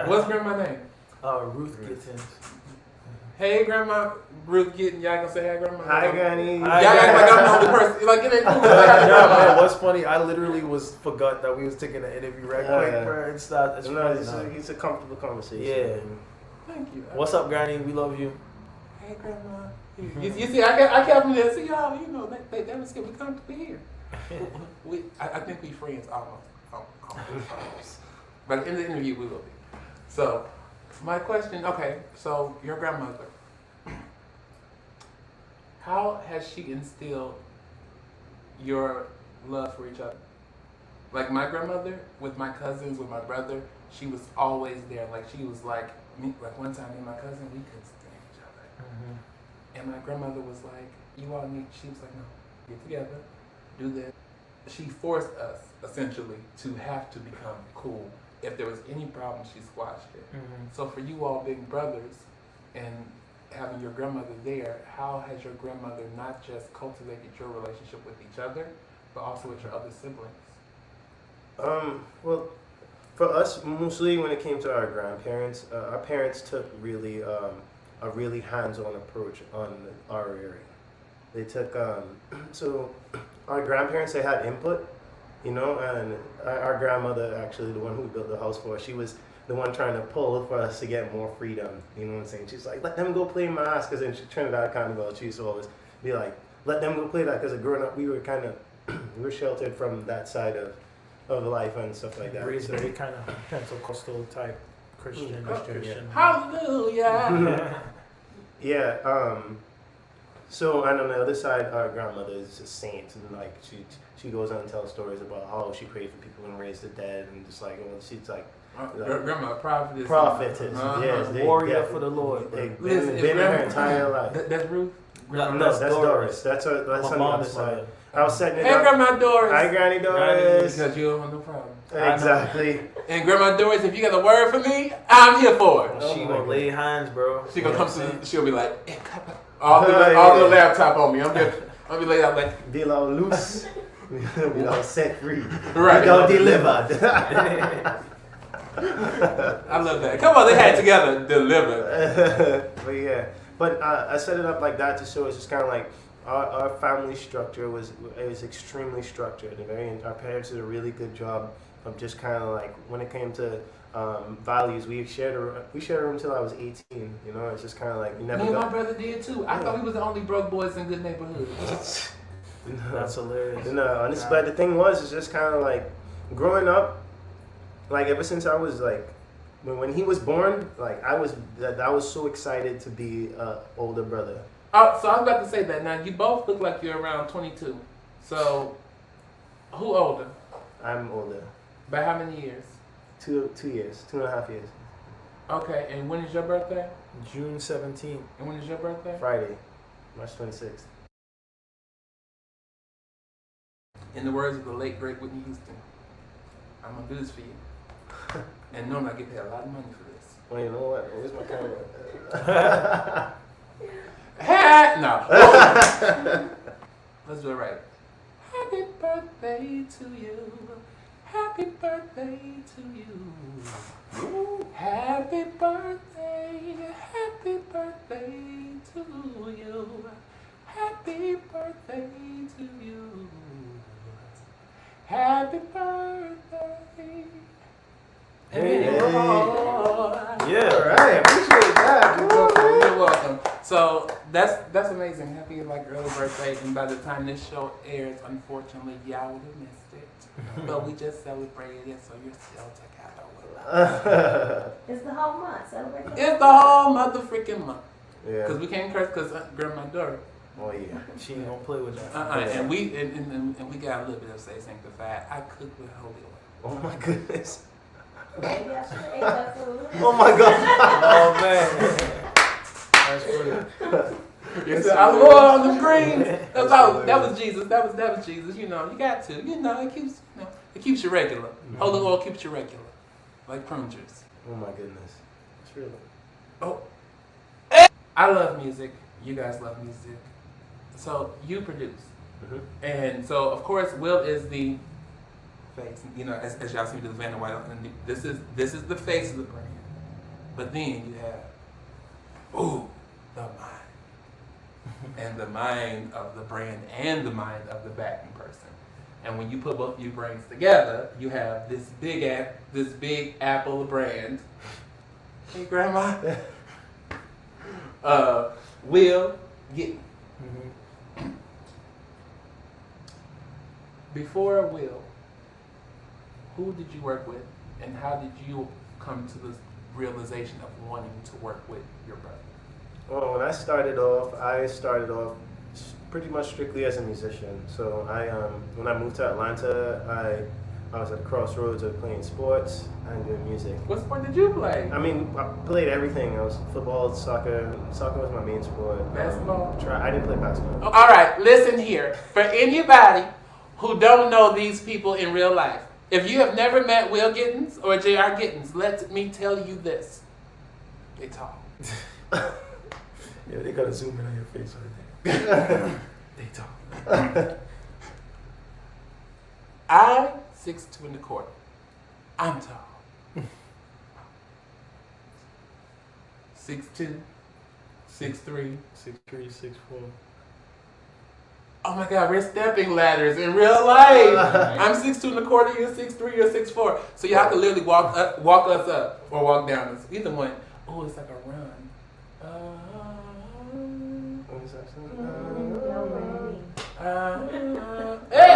What's grandma's name? Ruth Gittens. Hey grandma, Ruth Gittens. Y'all gonna say hey grandma? Hi, Granny. Y'all act like I'm the only person. Like it ain't cool. Yeah, man, what's funny, I literally forgot that we was taking an interview right quick, bro. It's It's a comfortable conversation. Yeah. Thank you. What's up, Granny? We love you. Hey grandma. You see, I kept them there. See y'all, they was good. We come to be here. I think we friends almost. But in the interview we will be. So my question, okay, so your grandmother, how has she instilled your love for each other? Like my grandmother, with my cousins, with my brother, she was always there. Like she was like me. Like one time, me and my cousin, we couldn't stand each other. Mm-hmm. And my grandmother was like, "You all need." She was like, "No, get together, do this." she forced us essentially to have to become cool. If there was any problem, she squashed it. So for you all being brothers and having your grandmother there, how has your grandmother not just cultivated your relationship with each other, but also with your other siblings? Well, for us, mostly when it came to our grandparents, our parents took really a really hands-on approach on our area. They took so our grandparents, they had input, you know, and our grandmother, actually the one who built the house for us, she was the one trying to pull for us to get more freedom. You know what I'm saying? She's like, let them go play mass, because in Trinidad kind of well, she used to always be like, let them go play that, because growing up we were kind of we were sheltered from that side of life and stuff like that. Raised very kind of Pentecostal type Christian. Hallelujah. Yeah. So and on the other side, our grandmother is a saint, and like she goes on and tells stories about how she prayed for people and raised the dead, and just like she's like. Grandma, prophetess. Yes, warrior for the Lord. They've been her entire life. That's Ruth? No, that's Doris. That's on the other side. I was setting it Hey, up. Grandma Doris. Hi, Granny Doris. Because you don't have no problem. Exactly. And Grandma Doris, if you got a word for me, I'm here for it. She gonna lay hands, bro. She gonna come to, she'll be like, all the laptop on me. I'm be laid out like. Be all loose. Be all set free. Right. Be all delivered. I love that. Come on, they had it together, delivered. But I set it up like that to show it's just kind of like our family structure was extremely structured. Our parents did a really good job of just kind of like when it came to values. We shared a room until I was 18. You know, it's just kind of like you never. Me and my brother did too. I thought we was the only broke boys in good neighborhoods. That's hilarious. But the thing was, it's just kind of like growing up. Like ever since I was like, when he was born, like I was so excited to be an older brother. Oh, so I was about to say that. Now you both look like you're around 22. So, who older? I'm older. By how many years? 2 years, 2.5 years. Okay, and when is your birthday? June 17th. And when is your birthday? Friday, March 26th. In the words of the late great Whitney Houston, I'm gonna do this for you. And normally I get paid a lot of money for this. Well, you know what? Where's my camera? No. Let's do it right. Happy birthday to you. Happy birthday to you. Happy birthday. Happy birthday to you. Happy birthday to you. Happy birthday. Hey. Yeah, All right, appreciate that. You're welcome. So that's amazing. Happy early birthday. And by the time this show airs, unfortunately, y'all would have missed it. But we just celebrated it, so you're still together with us. It's the whole month. Celebrate. It's the whole motherfucking month. Yeah. Because we can't curse because grandma daughter. Oh yeah. She ain't gonna play with that. And we got a little bit of say sanctified. I cook with holy oil. Oh my goodness. Maybe I should eat that food. Oh my God. Oh man. That's funny. Yes, I love the greens. That was Jesus. That was Jesus. You know, you got to. You know, it keeps you regular. Mm-hmm. Holy oil keeps you regular, like prune juice. Oh my goodness. It's real. Oh, I love music. You guys love music. So you produce, and so of course Will is the face. You know, as y'all see with the Van White, this is the face of the brand. But then you have, the mind, and the mind of the brand, and the mind of the backing person. And when you put both of your brains together, you have this big Apple brand. Hey, Grandma. Will Gittens. Before Will, who did you work with, and how did you come to this realization of wanting to work with your brother? Well, when I started off pretty much strictly as a musician. So when I moved to Atlanta, I was at a crossroads of playing sports and doing music. What sport did you play? I mean, I played everything. I was football, soccer. Soccer was my main sport. Basketball? I didn't play basketball. All right, listen here. For anybody who don't know these people in real life. If you have never met Will Gittens or J.R. Gittens, let me tell you this. They talk. Yeah, they gotta zoom in on your face right there. They talk. I 6'2". I'm tall. 6'2", 6'3". 6'3", 6'4". Oh my God, we're stepping ladders in real life. I'm 6'2". You're 6'3", you're 6'4". So y'all can literally walk us up or walk down us. Either one. Oh, it's like a run. A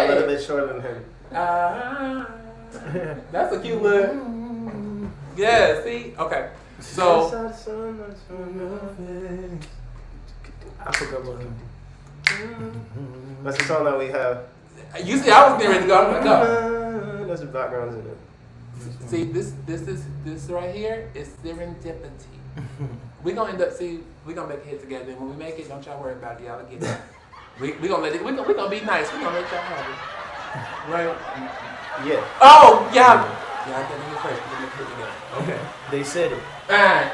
little bit shorter than him. That's a cute look. Yeah, see? Okay. So I forgot about him. That's the song that we have. you see, I was getting ready to go. I'm like, go. There's the backgrounds in it. See, this right here is serendipity. We're gonna end up we're gonna make a hit together. And when we make it, don't y'all worry about it. Y'all get it. We gonna let it. We gonna be nice. We gonna let y'all have it. Right? Yeah. Oh yeah. Yeah, I got you first. We're gonna make a hit together. Okay. They said it.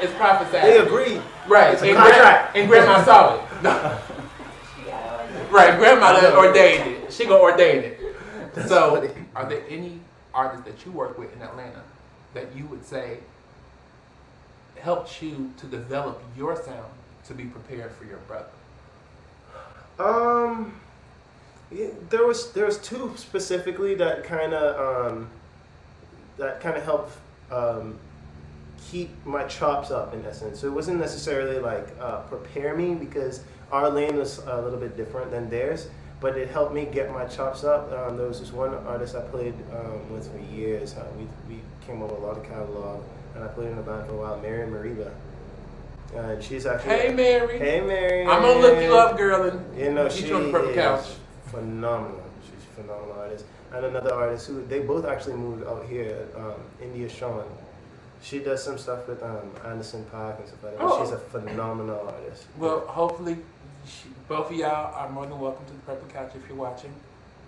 It's prophesied. They agreed. Right. It's a contract. And grandma saw it. No. Right. Grandma ordained it. She gonna ordain it. That's So, funny. are there any artists that you work with in Atlanta that you would say helped you to develop your sound to be prepared for your brother? Yeah, there was two specifically that kind of helped keep my chops up in essence. So it wasn't necessarily like prepare me, because our lane was a little bit different than theirs, but it helped me get my chops up. There was this one artist I played with for years. We came up with a lot of catalog, and I played in a band for a while, Mary Mariba. And she's actually Hey Mary. Hey Mary. I'm gonna look you up, girl, and You know, get she you on the purple couch. is phenomenal. She's a phenomenal artist. And another artist who they both actually moved out here, India Shawn. She does some stuff with Anderson .Paak and stuff like that. Oh. She's a phenomenal artist. Well, hopefully, both of y'all are more than welcome to the purple couch if you're watching.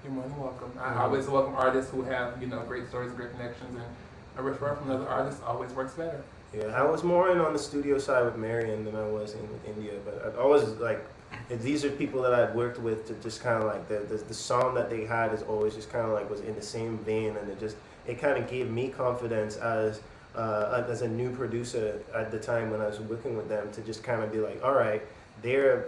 You're more than welcome. I always welcome artists who have great stories, great connections, and a referral from another artist always works better. Yeah, I was more in on the studio side with Marion than I was in with India, but I'd always like, these are people that I'd worked with to just kind of like, the song that they had is always just kind of like was in the same vein, and it kind of gave me confidence as a new producer at the time when I was working with them, to just kind of be like, all right, their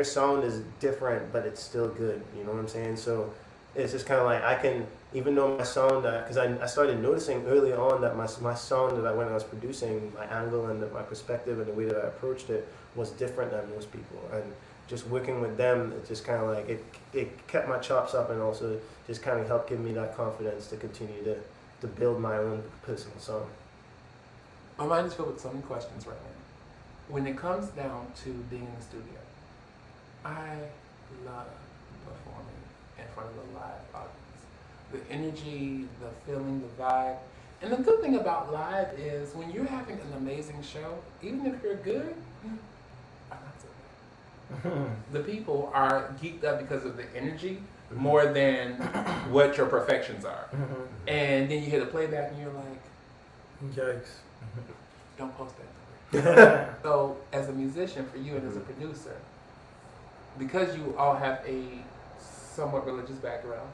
sound is different, but it's still good, you know what I'm saying? So it's just kind of like, I can, even though my sound, because I started noticing early on that my sound that when I was producing, my angle and my perspective and the way that I approached it was different than most people. And just working with them, it just kind of like, it kept my chops up, and also just kind of helped give me that confidence to continue to build my own personal sound. My mind is filled with so many questions right now. When it comes down to being in the studio, I love performing in front of a live audience. The energy, the feeling, the vibe. And the good thing about live is when you're having an amazing show, even if you're good, I'm not so good. The people are geeked up because of the energy more than what your perfections are. And then you hear the playback and you're like, Yikes. don't post that. So as a musician, for you and as a producer, because you all have a somewhat religious background,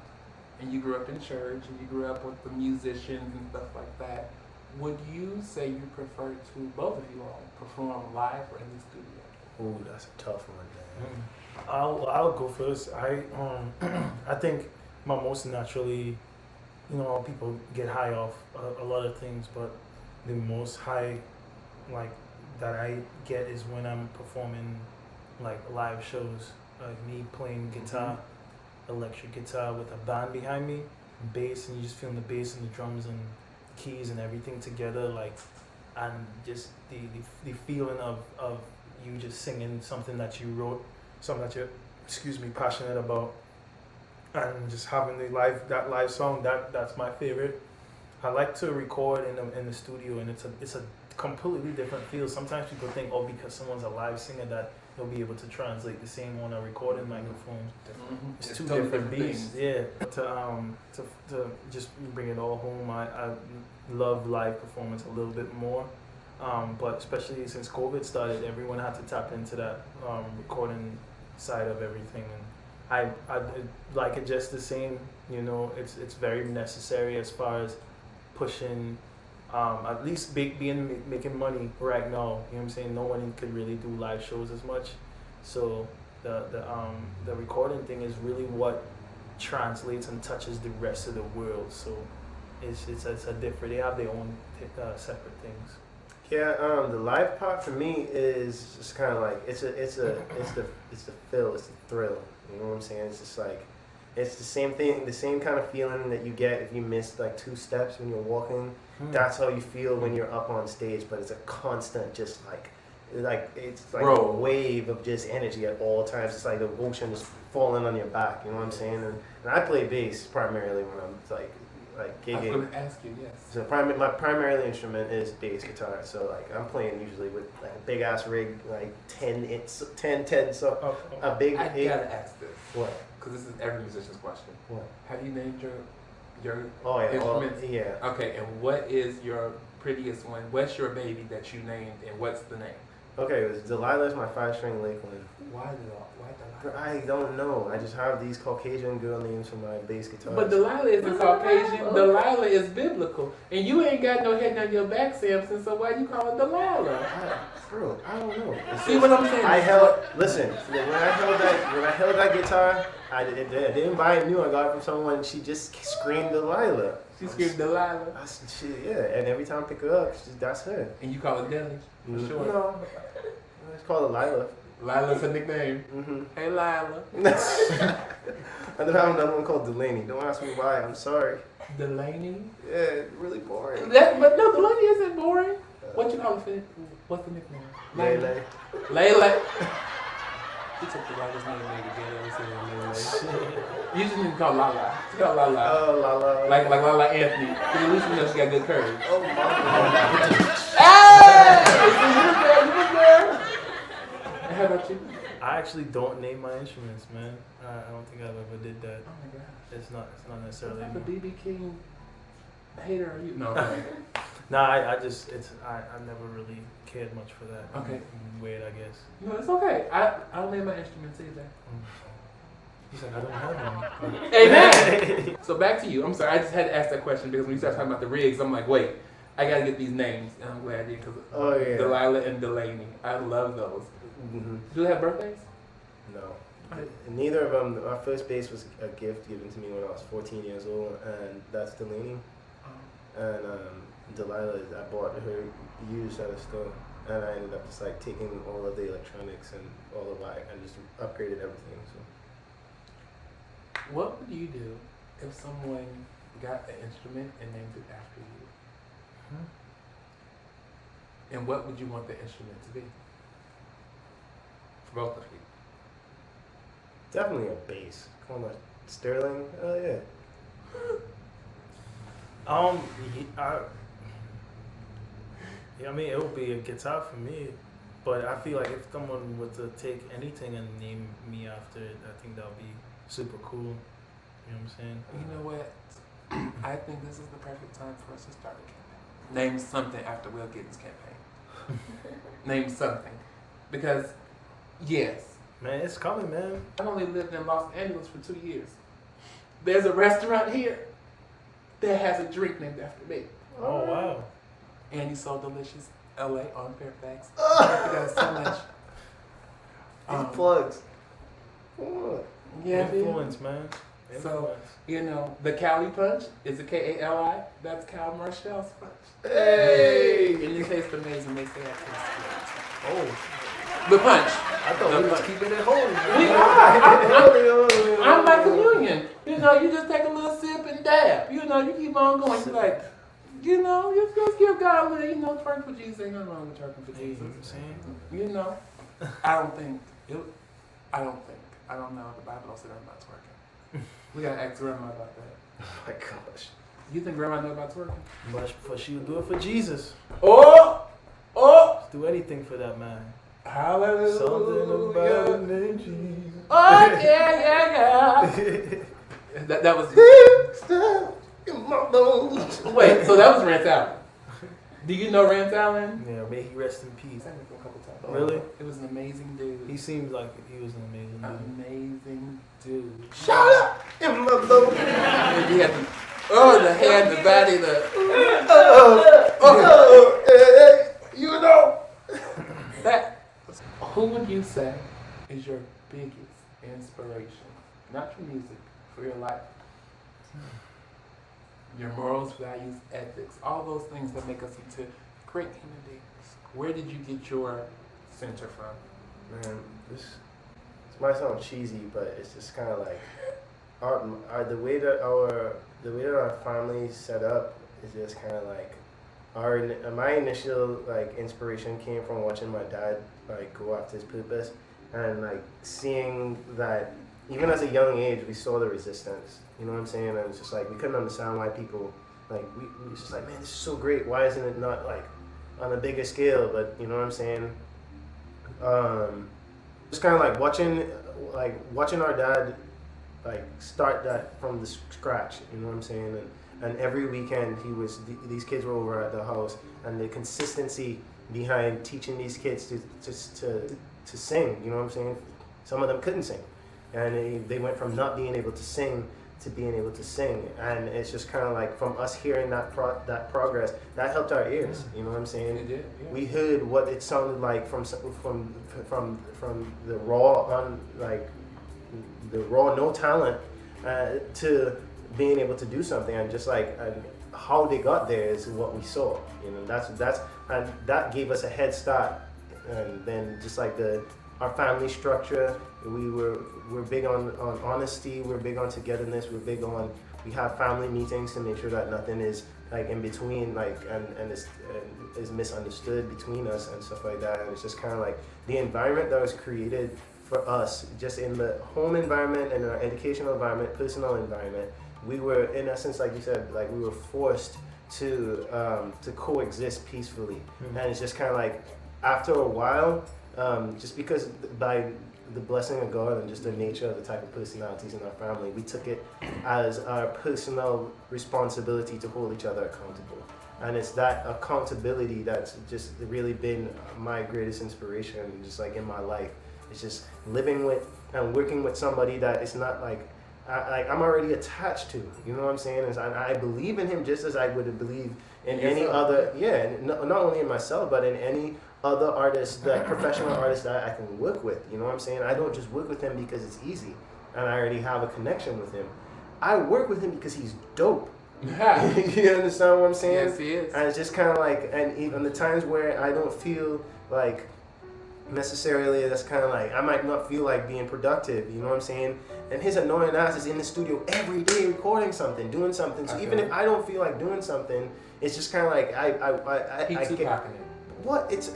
and you grew up in church, and you grew up with the musicians and stuff like that, would you say you prefer to, both of you all, perform live or in the studio? Ooh, that's a tough one, man. I'll go first. I think my most naturally, people get high off a lot of things, but the most high like that I get is when I'm performing like live shows, like me playing guitar, electric guitar with a band behind me, bass, and you just feeling the bass and the drums and keys and everything together, like, and just the feeling of you just singing something that you wrote, something that you're passionate about, and just having that live song, that's my favorite. I like to record in the studio, and it's a completely different field. Sometimes people think, oh, because someone's a live singer that they'll be able to translate the same on a recorded microphone. It's two totally different different beasts. things. Yeah. To just bring it all home, I love live performance a little bit more. But especially since COVID started, everyone had to tap into that recording side of everything, and I like it just the same. You know, it's very necessary as far as pushing. At least making money right now. You know what I'm saying? No one could really do live shows as much, so the recording thing is really what translates and touches the rest of the world. So it's a different. They have their own separate things. Yeah, the live part for me is just kind of like it's the feel, it's the thrill. You know what I'm saying? It's just like it's the same thing, the same kind of feeling that you get if you miss like 2 steps when you're walking. That's how you feel when you're up on stage, but it's a constant, just like it's like a wave of just energy at all times. It's like the ocean is falling on your back. You know what I'm saying? And I play bass primarily when I'm like gigging. I was going to ask you, yes. So my primary instrument is bass guitar. So like I'm playing usually with like a big ass rig, like 10 so a big. I gotta ask this. What? Because this is every musician's question. What? Have you named your instruments? Yeah. Okay, and what is your prettiest one? What's your baby that you named, and what's the name? Okay, it was Delilah's my 5-string Lakeland. Why Delilah? I don't know. I just have these Caucasian girl names for my bass guitar. But Delilah isn't Caucasian. Delilah is biblical. And you ain't got no head on your back, Samson, so why you call it Delilah? Bro, I don't know. See what I'm saying? Listen, when I held that guitar, I didn't buy it new. I got it from someone. She just screamed Delilah. She screamed Delilah. And every time I pick her up, that's her. And you call it Deli? For sure. No, it's called Lila. Lila's a nickname. Mm-hmm. Hey, Lila. I don't have another one called Delaney. Don't ask me why. I'm sorry. Delaney? Yeah, it's really boring. But no, Delaney isn't boring. What you call it? What's the nickname? Lele. Lele. He took the writer's name and made it ghetto. You just need to call Lala. She call Lala. Oh, Lala. Like Lala Anthony. Because at least we know she got good courage. Oh, my. Hey! You was there. And how about you? I actually don't name my instruments, man. I don't think I've ever did that. Oh my gosh. It's not necessarily. What type of BB King hater are you? No. Nah, I never really cared much for that. Okay. Weird, I guess. No, it's okay. I don't name my instruments either. He's like, I don't have one. Amen. So back to you. I'm sorry, I just had to ask that question because when you started talking about the rigs, I'm like, wait, I gotta get these names, and I'm glad I did because Delilah and Delaney. I love those. Mm-hmm. Do they have birthdays? No. Neither of them. Our first bass was a gift given to me when I was 14 years old, and that's Delaney. And Delilah, I bought her used at a store, and I ended up just like taking all of the electronics and all the wire and just upgraded everything. So. What would you do if someone got an instrument and named it after you? And what would you want the instrument to be? For both of you. Definitely a bass. Come on, Sterling. Oh yeah. I mean, it would be a guitar for me, but I feel like if someone were to take anything and name me after it, I think that would be super cool. You know what I'm saying? You know what? I think this is the perfect time for us to start a campaign. Name something after Will Gittens' campaign. Name something. Because, yes. Man, it's coming, man. I've only lived in Los Angeles for 2 years. There's a restaurant here that has a drink named after me. Oh, wow. Andy So Delicious, LA on Fairfax. Thank you guys so much. These plugs. Yeah, Influence, man. So, you know, the Cali Punch is a K-A-L-I. That's Cal Marshall's punch. Hey! And it tastes amazing. They say I taste good. Oh. The punch. I thought we was keeping it holy. We are. I'm like communion. You know, you just take a little sip and dab. You know, you keep on going. You're like, you know, you just give God a little, you know, twerk for Jesus. Ain't nothing wrong with twerking for Jesus. You know, I don't know. The Bible don't say nothing about twerking. We gotta ask Grandma about that. Oh my gosh. You think Grandma know about twerking? But she would do it for Jesus. Oh! do anything for that man. Hallelujah. Something about the name Jesus. Oh yeah. that was. Wait, so that was Rance Allen. Do you know Rance Allen? Yeah, may he rest in peace. I met him a couple times. Really? It was an amazing dude. He seemed like he was an amazing dude. Amazing dude. Shut up, in my boat. And he had the head, the body, You know. that. Who would you say is your biggest inspiration? Not your music, for your life. Your morals, values, ethics, all those things that make us into great human beings. Where did you get your center from? Man, this might sound cheesy, but it's just kind of like the way that our family set up is just kind of like my initial like inspiration came from watching my dad like go after his purpose and like seeing that even as a young age we saw the resistance. You know what I'm saying? And it's just like we couldn't understand why people like we was just like, man, this is so great. Why isn't it not like on a bigger scale? But you know what I'm saying? Just kind of like watching our dad like start that from the scratch. You know what I'm saying? And every weekend these kids were over at the house, and the consistency behind teaching these kids to sing. You know what I'm saying? Some of them couldn't sing, and they went from not being able to sing to being able to sing, and it's just kind of like from us hearing that progress that helped our ears. You know what I'm saying? It did, yeah. We heard what it sounded like from the raw no talent to being able to do something, and just like how they got there is what we saw. You know, that's and that gave us a head start. And then just like our family structure, we're big on honesty, we're big on togetherness, we have family meetings to make sure that nothing is like in between, like and is misunderstood between us and stuff like that. And it's just kind of like the environment that was created for us, just in the home environment and our educational environment, personal environment. We were, in essence, like you said, like we were forced to coexist peacefully. Mm-hmm. And it's just kind of like after a while, just because by the blessing of God and just the nature of the type of personalities in our family, we took it as our personal responsibility to hold each other accountable. And it's that accountability that's just really been my greatest inspiration, just like in my life. It's just living with and working with somebody that is not like I'm already attached to. You know what I'm saying? And I believe in him just as I would believe in any other. Yeah, not only in myself, but in any other artist, professional artist that I can work with. You know what I'm saying? I don't just work with him because it's easy and I already have a connection with him. I work with him because he's dope. You understand what I'm saying? Yes, he is. And it's just kind of like, and even the times where I don't feel like necessarily, that's kind of like, I might not feel like being productive, you know what I'm saying? And his annoying ass is in the studio every day recording something, doing something. So even if I don't feel like doing something, it's just kind of like I get what it's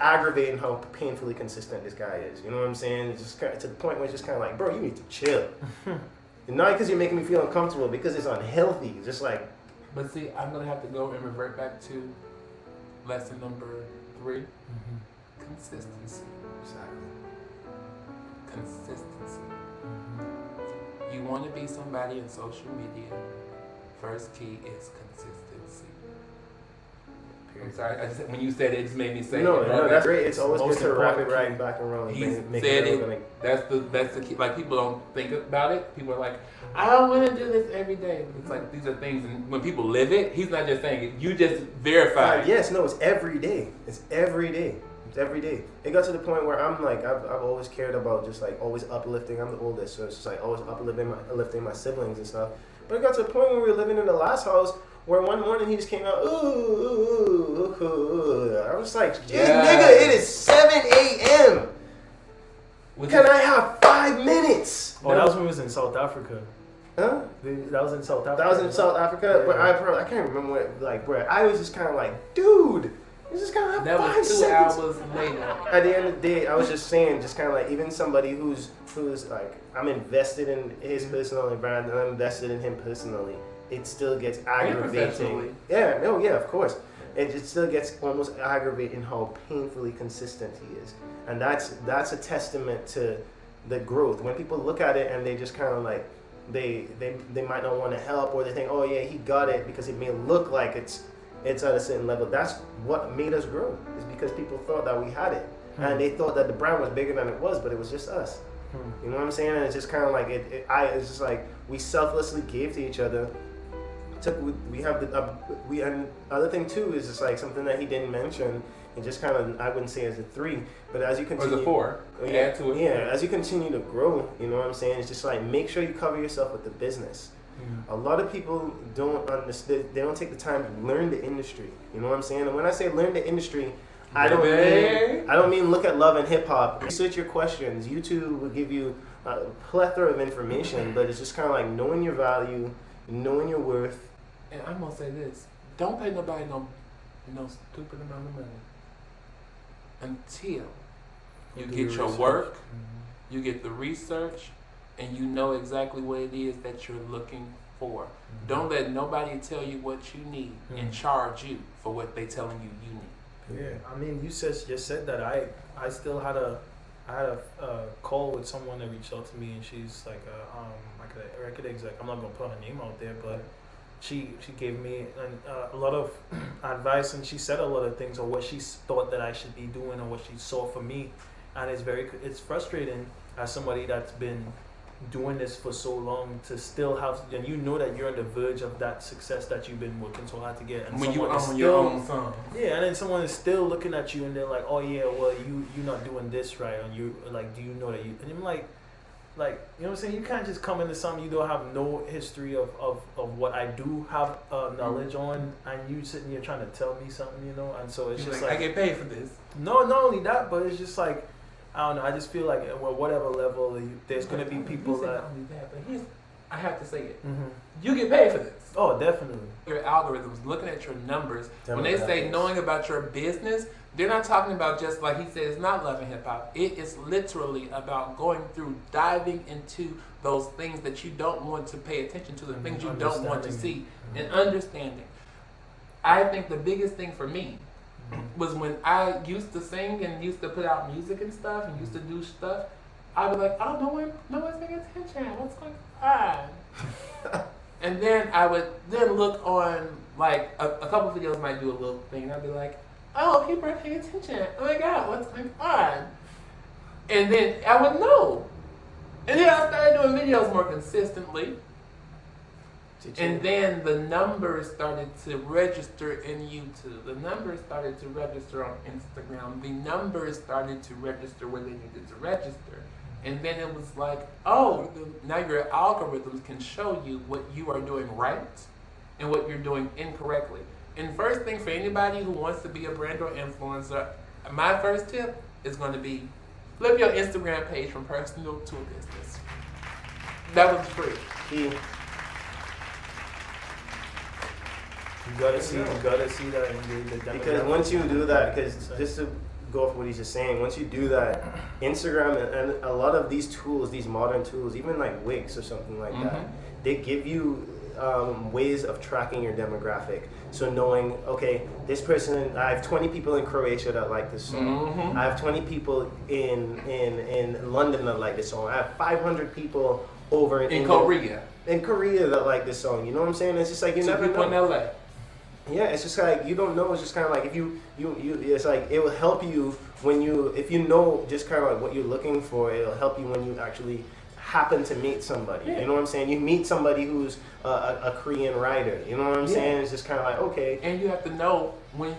aggravating how painfully consistent this guy is. You know what I'm saying? It's just to the point where it's just kind of like, bro, you need to chill. And not because you're making me feel uncomfortable, because it's unhealthy. It's just like. But see, I'm gonna have to go and revert back to lesson number 3. Mm-hmm. Consistency. Exactly. Consistency. You want to be somebody in social media, first key is consistency. I'm sorry, when you said it, it just made me say no, it. No, that's great. It's always good to wrap it right back around. He said it. That's the key. Like, people don't think about it. People are like, I don't want to do this every day. It's like, these are things, and when people live it, he's not just saying it. You just verify it. Yes, no, it's every day. It's every day. Every day. It got to the point where I'm like, I've always cared about just like always uplifting. I'm the oldest, so it's just like always uplifting my siblings and stuff. But it got to the point when we were living in the last house where one morning he just came out, ooh. I was like, nigga, it is 7 a.m. Can I have 5 minutes? Oh, that was when we was in South Africa. Huh? That was in South Africa. That was in South Africa, yeah. But I can't remember where I was just kind of like, dude. You just gotta have that 5 was 2 seconds. hours later. At the end of the day, I was just saying, just kind of like, even somebody who's like, I'm invested in his personal environment, and I'm invested in him personally, it still gets aggravating. Yeah, no, yeah, of course. it still gets almost aggravating how painfully consistent he is, and that's a testament to the growth. When people look at it and they just kind of like they might not want to help, or they think, oh yeah, he got it because it may look like it's at a certain level. That's what made us grow, is because people thought that we had it, and they thought that the brand was bigger than it was, but it was just us. You know what I'm saying? And it's just kind of like it's just like we selflessly gave to each other. We have and other thing too is just like something that he didn't mention, and just kind of, I wouldn't say as a 3, but as you continue, or the 4, add to it. Yeah, as you continue to grow, you know what I'm saying? It's just like, make sure you cover yourself with the business. A lot of people don't understand. They don't take the time to learn the industry. You know what I'm saying? And when I say learn the industry, I don't mean look at Love and Hip Hop. Research your questions. YouTube will give you a plethora of information, but it's just kind of like knowing your value, knowing your worth. And I'm gonna say this: don't pay nobody no stupid amount of money until you get your work, you get the research, and you know exactly what it is that you're looking for. Don't let nobody tell you what you need and charge you for what they telling you need. Yeah, I mean, you just said that. I still had a call with someone that reached out to me, and she's like a record exec. I'm not gonna put her name out there, but she gave me a lot of advice, and she said a lot of things on what she thought that I should be doing and what she saw for me, and it's frustrating as somebody that's been doing this for so long to still have, and you know that you're on the verge of that success that you've been working so hard to get, and when you own your own song. Yeah, and then someone is still looking at you and they're like, oh yeah, well you're not doing this right, and you like, do you know that you, and I'm like, you know what I'm saying, you can't just come into something you don't have no history of what I do have knowledge on, and you sitting here trying to tell me something, you know. And so it's just like, I get paid for this. No, not only that, but it's just like, I don't know, I just feel like at whatever level there's going to be people that... Not only that, but I have to say it. You get paid for this. Oh, definitely. Your algorithms, looking at your numbers, when they say knowing about your business, they're not talking about just like he said, it's not Love and Hip Hop. It is literally about going through, diving into those things that you don't want to pay attention to, the things you don't want to see, and understanding. I think the biggest thing for me was when I used to sing and used to put out music and stuff and used to do stuff, I'd be like, oh, no one's paying attention. What's going on? And then I would then look on, like, a couple videos might do a little thing, and I'd be like, oh, people are paying attention. Oh my God, what's going on? And then I would know. And then I started doing videos more consistently. And then the numbers started to register in YouTube. The numbers started to register on Instagram. The numbers started to register where they needed to register. And then it was like, oh, now your algorithms can show you what you are doing right and what you're doing incorrectly. And first thing for anybody who wants to be a brand or influencer, my first tip is going to be flip your Instagram page from personal to a business. That was free. You gotta see that in the because once you do that, because just to go off what he's just saying, once you do that, Instagram and a lot of these tools, these modern tools, even like Wix or something like that, they give you ways of tracking your demographic. So knowing, okay, this person, I have 20 people in Croatia that like this song. I have 20 people in London that like this song. I have 500 people over in Korea. In Korea that like this song. You know what I'm saying? It's just like you never know. In LA. Yeah, it's just like you don't know. It's just kind of like if you it's like it will help you when if you know just kind of like what you're looking for. It'll help you when you actually happen to meet somebody. You know what I'm saying? You meet somebody who's a Korean writer. You know what I'm saying? It's just kind of like, okay. And you have to know when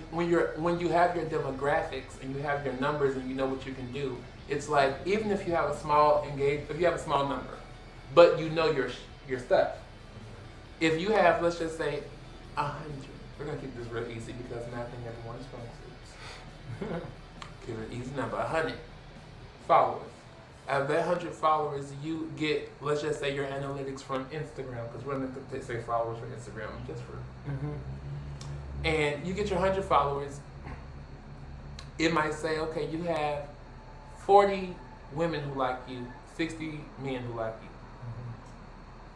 you have your demographics and you have your numbers and you know what you can do. It's like even if you have a small number, but you know your stuff. If you have, let's just say, 100. We're gonna keep this real easy because nothing everyone's phone suits. Give it an easy number, 100 followers. Out of that 100 followers, you get, let's just say, your analytics from Instagram, because we're going to say followers for Instagram just for. And you get your 100 followers. It might say, okay, you have 40 women who like you, 60 men who like you.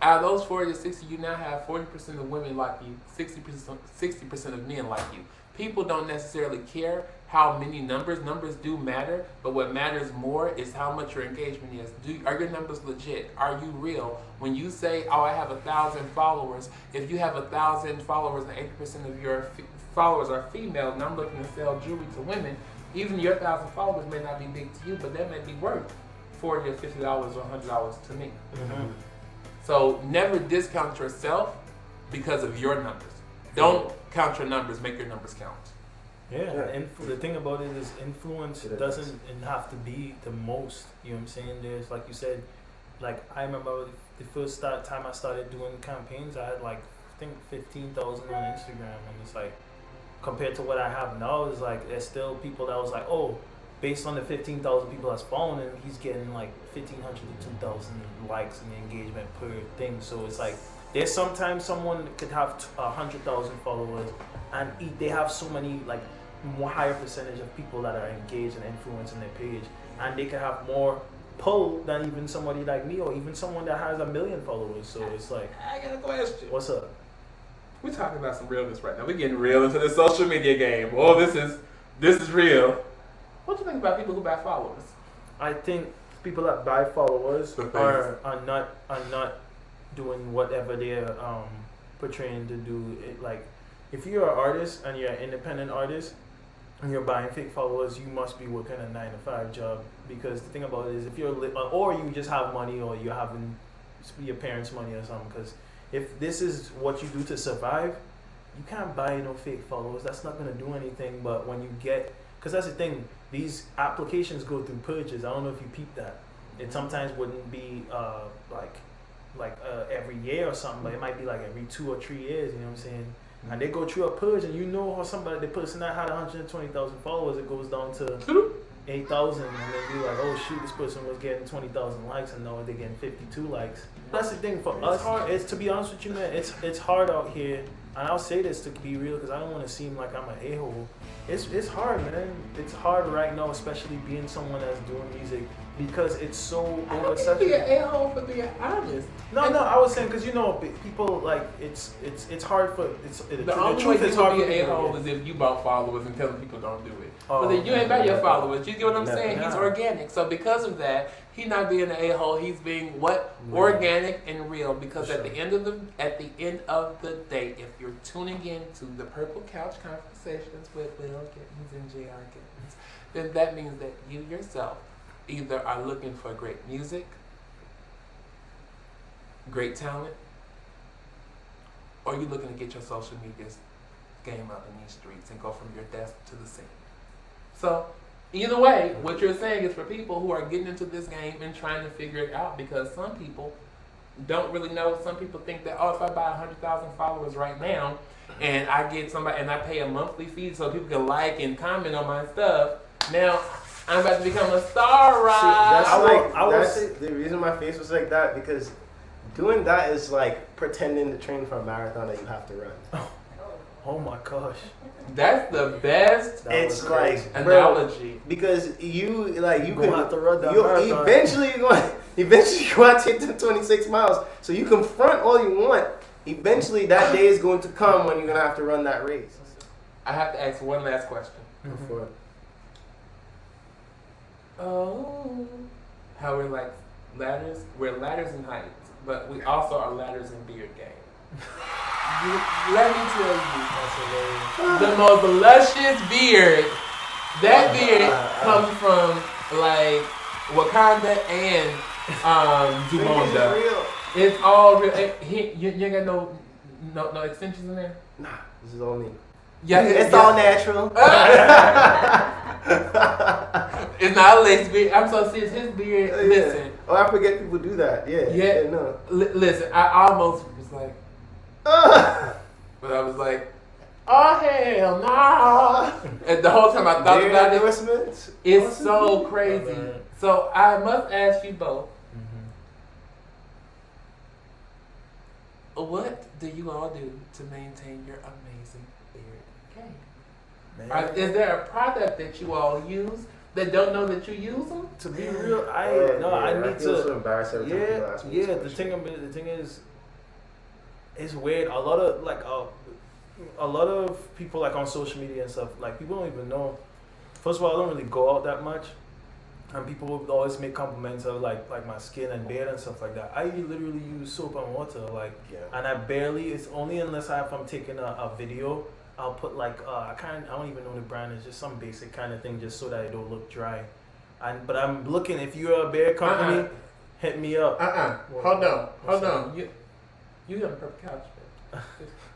Out of those 40 to 60, you now have 40% of women like you, 60% of men like you. People don't necessarily care how many numbers. Numbers do matter, but what matters more is how much your engagement is. Are your numbers legit? Are you real? When you say, oh, I have 1,000 followers, if you have 1,000 followers and 80% of your followers are female, and I'm looking to sell jewelry to women, even your 1,000 followers may not be big to you, but that may be worth $40 or $50 or $100 to me. Mm-hmm. So never discount yourself because of your numbers. Don't count your numbers, make your numbers count. Yeah, and the thing about it is influence doesn't have to be the most. You know what I'm saying? There's, like you said, like I remember the first time I started doing campaigns, I had like, I think 15,000 on Instagram, and it's like, compared to what I have now, it's like, there's still people that was like, oh, based on the 15,000 people that's following him, he's getting like 1,500 to 2,000 likes and engagement per thing. So it's like, there's sometimes someone could have 100,000 followers, and they have so many, like, more higher percentage of people that are engaged and influencing their page, and they could have more pull than even somebody like me, or even someone that has 1 million followers. So it's like, I got a question. What's up? We're talking about some realness right now. We're getting real into the social media game. Oh, this is real. What do you think about people who buy followers? I think people that buy followers are not doing whatever they're portraying to do. It, like, if you're an artist and you're an independent artist and you're buying fake followers, you must be working a 9-to-5 job. Because the thing about it is, if you're or you just have money, or you're having your parents' money or something. Because if this is what you do to survive, you can't buy no fake followers. That's not gonna do anything. But when you get, because that's the thing, these applications go through purges. I don't know if you peeped that. It sometimes wouldn't be every year or something, but it might be like every 2 or 3 years. You know what I'm saying? Mm-hmm. And they go through a purge, and you know how the person that had 120,000 followers, it goes down to 8,000, and they be like, oh shoot, this person was getting 20,000 likes, and now they're getting 52 likes. That's the thing for us. It's, to be honest with you, man, it's hard out here, and I'll say this to be real, because I don't want to seem like I'm an a-hole. It's hard, man. It's hard right now, especially being someone that's doing music, because it's so oversaturated. Be an a-hole for being honest. No, I was saying, because, you know, people, like, it's hard for, the only way you can be an a-hole is if you bought followers and telling people don't do it. But then you ain't about your followers. You get what I'm saying? He's organic. So because of that, he's not being an a-hole. He's being what? Real. Organic and real. Because at the end of the day, if you're tuning in to the Purple Couch Conversations with Will Gittens and J.R. Gittens, then that means that you yourself either are looking for great music, great talent, or you're looking to get your social media game up in these streets and go from your desk to the scene. So, either way, what you're saying is for people who are getting into this game and trying to figure it out, because some people don't really know. Some people think that, oh, if I buy 100,000 followers right now and I get somebody and I pay a monthly fee so people can like and comment on my stuff, now I'm about to become a star, right? That's the reason my face was like that, because doing that is like pretending to train for a marathon that you have to run. Oh my gosh. That's the best. It's like analogy, bro, because you can have to run that marathon. Eventually you want to take the 26 miles. So you can front all you want. Eventually that day is going to come when you're gonna have to run that race. I have to ask one last question. Before. Oh, how we're like ladders? We're ladders in height, but we also are ladders in beard game. Let me tell you, the most luscious beard. That beard comes from like Wakanda and Zumonda. It's all real. You ain't got no extensions in there. Nah, this is all me. Yeah, it's all natural. It's not a lace beard. I'm so serious. His beard. Yeah. Listen. Oh, I forget people do that. Yeah. No. Listen, I almost was like. But I was like, oh hell no! And the whole time I thought about it, it's so crazy. So I must ask you both, what do you all do to maintain your amazing beard game? Is there a product that you all use that don't know that you use them? To be real, I need feel to. so embarrassed every time people ask me this question. The thing is, it's weird. A lot of people like on social media and stuff, like people don't even know. First of all, I don't really go out that much, and people would always make compliments of like my skin and beard and stuff like that. I literally use soap and water, and I barely. It's only unless if I'm taking a video, I'll put like I don't even know the brand. It's just some basic kind of thing, just so that it don't look dry. But I'm looking. If you're a beard company, hit me up. Hold on. You got a perfect couch, man.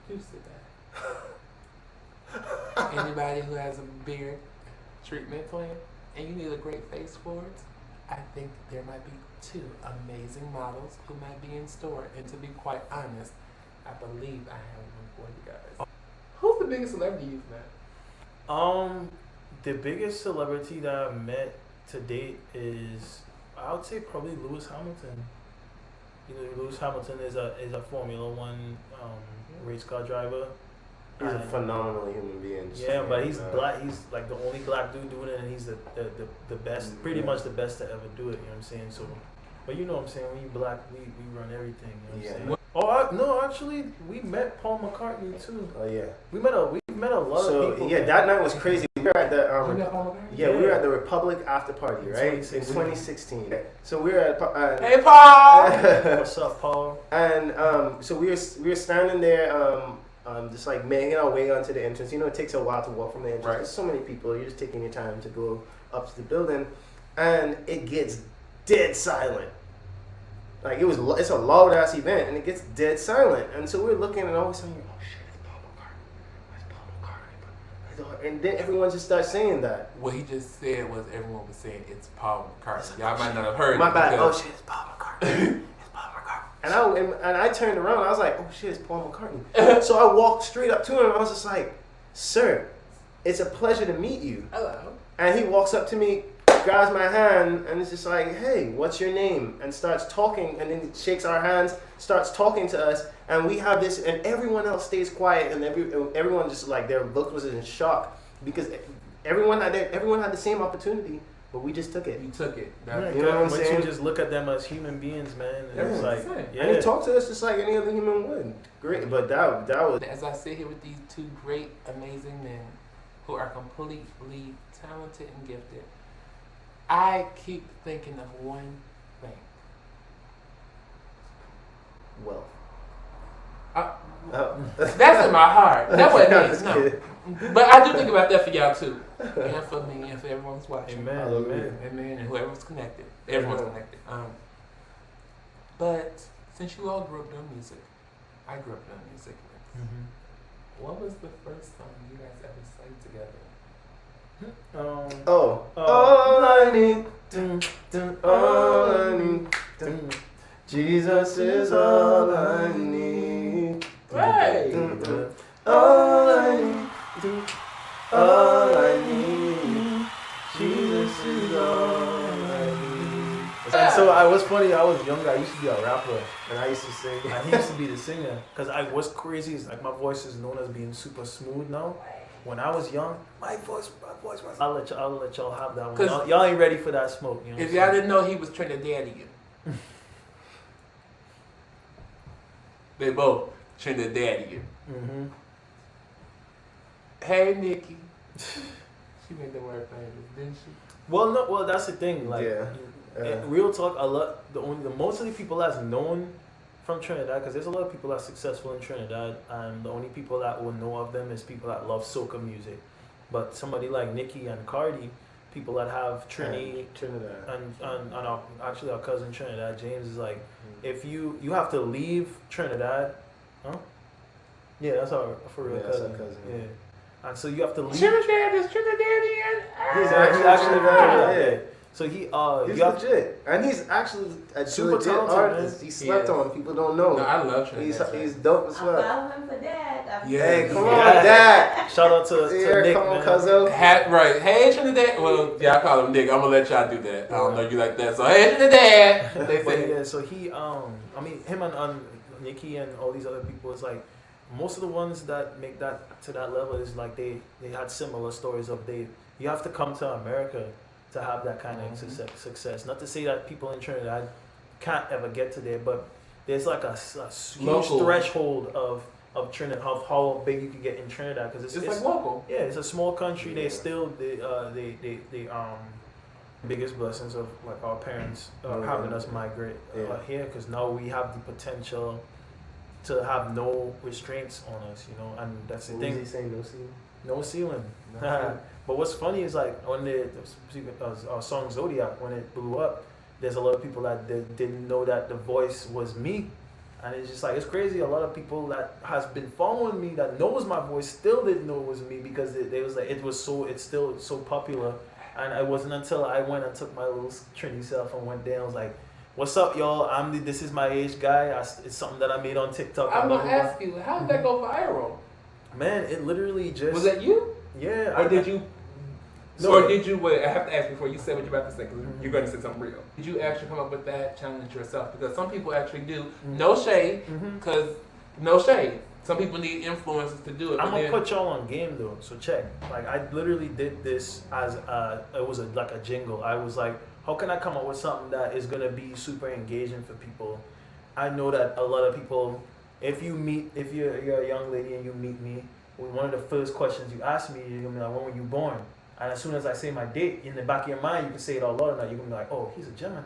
Just sit down. Anybody who has a beard treatment plan and you need a great face for it, I think there might be 2 amazing models who might be in store. And to be quite honest, I believe I have one for you guys. Who's the biggest celebrity you've met? The biggest celebrity that I've met to date is, I would say, probably Lewis Hamilton. You know, Lewis Hamilton is a Formula One race car driver. He's a phenomenal human being. Yeah, but he's black. He's like the only black dude doing it, and he's the best, pretty much the best to ever do it. You know what I'm saying? So, but you know what I'm saying? When you black, we run everything. You know what I'm saying? No, actually, we met Paul McCartney too. Oh yeah. We met a lot of people. Yeah, that night was crazy. We were at the we were at the Republic after party, right? In 2016. So we were at Hey Paul. What's up, Paul? And so we were standing there, just like making our way onto the entrance. You know, it takes a while to walk from the entrance. Right. There's so many people. You're just taking your time to go up to the building, and it gets dead silent. Like it's a loud ass event, and it gets dead silent. And so we're looking, and all of a sudden, oh shit, it's Paul McCartney. It's Paul McCartney. And then everyone just starts saying that. What he just said was everyone was saying it's Paul McCartney. Y'all might not have heard My it. bad. Oh shit, it's Paul McCartney. It's Paul McCartney. And I turned around. And I was like, oh shit, it's Paul McCartney. So I walked straight up to him. And I was just like, sir, it's a pleasure to meet you. Hello. And he walks up to me, grabs my hand, and it's just like, hey, what's your name? And starts talking, and then he shakes our hands, starts talking to us, and we have this, and everyone else stays quiet, and everyone just like, their look was in shock, because everyone had the same opportunity, but we just took it. You took it. You know what I'm saying? You just look at them as human beings, man. And it's like, and he talked to us just like any other human would. Great, but that was. As I sit here with these 2 great, amazing men who are completely talented and gifted, I keep thinking of one thing. Well. That's in my heart. That wasn't it. No. But I do think about that for y'all too. And for me and for everyone who's watching. Amen. Amen. And whoever's connected. Everyone's connected. But since you all grew up doing music, I grew up doing music. Mm-hmm. What was the first song you guys ever sang together? All I need, all I need, Jesus is all I need. Right. All I need, all I need, Jesus is all I need. And so I was funny. I was younger. I used to be a rapper, and I used to sing. And he used to be the singer. Cause what's crazy is like my voice is known as being super smooth now. When I was young, my voice was. I'll let y'all have that one. Y'all ain't ready for that smoke. You know if y'all didn't know, he was Trinidadian. They both Trinidadian. Mm-hmm. Hey, Nikki. She made the word famous, didn't she? Well, that's the thing. Like, real talk. Most of the people that's known from Trinidad, because there's a lot of people that's successful in Trinidad, and the only people that will know of them is people that love soca music. But somebody like Nikki and Cardi, people that have Trinidad, and actually our cousin Trinidad, James, is like, if you have to leave Trinidad, huh? Yeah, that's our for real cousin. Yeah. And so you have to leave. Trinidad is Trinidadian. He's actually Trinidad. So he's legit, and he's actually a super talented artist. He slept on. People don't know. No, I love Trinidad. He's dope as well. I follow him for Dad. Hey, come on, Dad. Shout out to Nick, come on, man. Cuzzo. Right. Hey, Trinidad. Well, yeah, I call him Nick. I'm gonna let y'all do that. I don't know you like that. So hey, Trinidad. They say. Yeah. So he, I mean, him and Nikki and all these other people. It's like most of the ones that make that to that level is like they had similar stories of you have to come to America to have that kind of success. Not to say that people in Trinidad can't ever get to there, but there's like a huge threshold of Trinidad, of how big you can get in Trinidad, because it's like local. Yeah, it's a small country. They still they biggest blessings of like our parents having us migrate here, because now we have the potential to have no restraints on us, you know, and that's the thing. What was he saying? No ceiling. No ceiling. But what's funny is like when our song Zodiac, when it blew up, there's a lot of people that didn't know that the voice was me. And it's just like, it's crazy. A lot of people that has been following me that knows my voice still didn't know it was me, because they was like, it's still so popular. And it wasn't until I went and took my little Trinity self and went there, I was like, what's up, y'all? This is my age guy. It's something that I made on TikTok. I'm going to ask you, how did that go viral? Man, it literally just... Was that you? Yeah. Or did you... No. Or did you... Wait, I have to ask before you say what you're about to say, because you're going to say something real. Did you actually come up with that challenge yourself? Because some people actually do. No shade, because no shade. Some people need influencers to do it. I'm going to put y'all on game, though, so check. Like, I literally did this as it was like a jingle. I was like, how can I come up with something that is going to be super engaging for people? I know that a lot of people, if you're a young lady and you meet me, one of the first questions you ask me, you're going to be like, when were you born? And as soon as I say my date, in the back of your mind, you can say it all out, and you're going to be like, oh, he's a Gemini.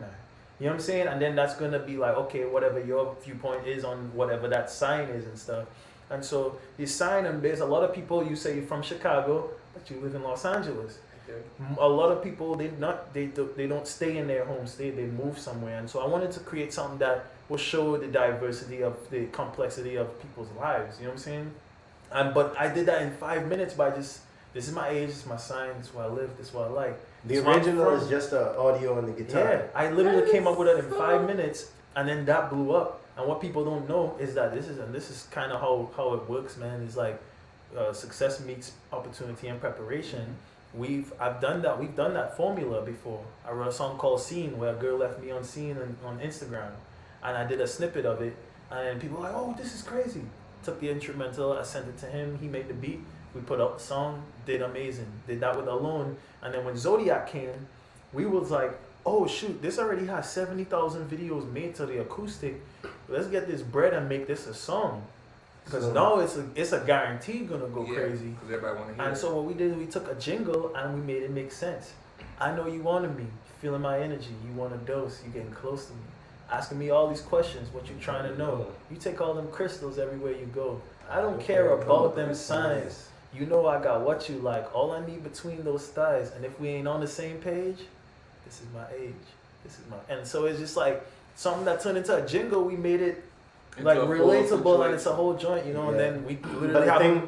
You know what I'm saying? And then that's going to be like, okay, whatever your viewpoint is on whatever that sign is and stuff. And so you sign and there's a lot of people, you say you're from Chicago, but you live in Los Angeles. Okay. A lot of people, they don't stay in their home state, they move somewhere. And so I wanted to create something that will show the diversity of the complexity of people's lives. You know what I'm saying? But I did that in 5 minutes by just, this is my age, this is my sign, this is where I live, this is what I like. The original is just the audio and the guitar. Yeah, I literally came up with it in 5 minutes, and then that blew up. And what people don't know is that this is kind of how it works, man. It's like success meets opportunity and preparation. We've done that formula before. I wrote a song called Scene, where a girl left me on Scene on Instagram, and I did a snippet of it, and people were like, oh, this is crazy. Took the instrumental, I sent it to him, he made the beat, we put out the song, did amazing. Did that with Alone, and then when Zodiac came, we was like, oh shoot, this already has 70,000 videos made to the acoustic. Let's get this bread and make this a song. Because now it's a guarantee gonna go crazy. Because everybody want to hear and it. so what we did, we took a jingle and we made it make sense. I know you wanted me, feeling my energy, you want a dose, you getting close to me. Asking me all these questions, what you trying to know. You take all them crystals everywhere you go. I don't care about them signs. You know I got what you like. All I need between those thighs. And if we ain't on the same page, this is my age. And so it's just like something that turned into a jingle. We made it like relatable, and it's a whole joint, you know. And then we literally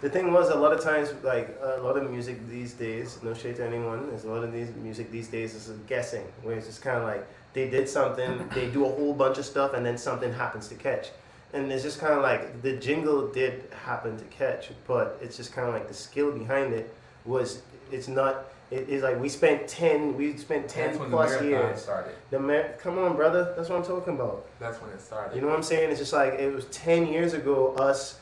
the thing was, a lot of times, like a lot of music these days, no shade to anyone, there's a lot of music these days is guessing, where it's just kind of like they did something, they do a whole bunch of stuff, and then something happens to catch. And it's just kind of like the jingle did happen to catch, but it's just kind of like the skill behind it was, it's not. It's like we spent 10 plus years. Started. Come on, brother. That's what I'm talking about. That's when it started. You know what I'm saying? It's just like it was 10 years ago, us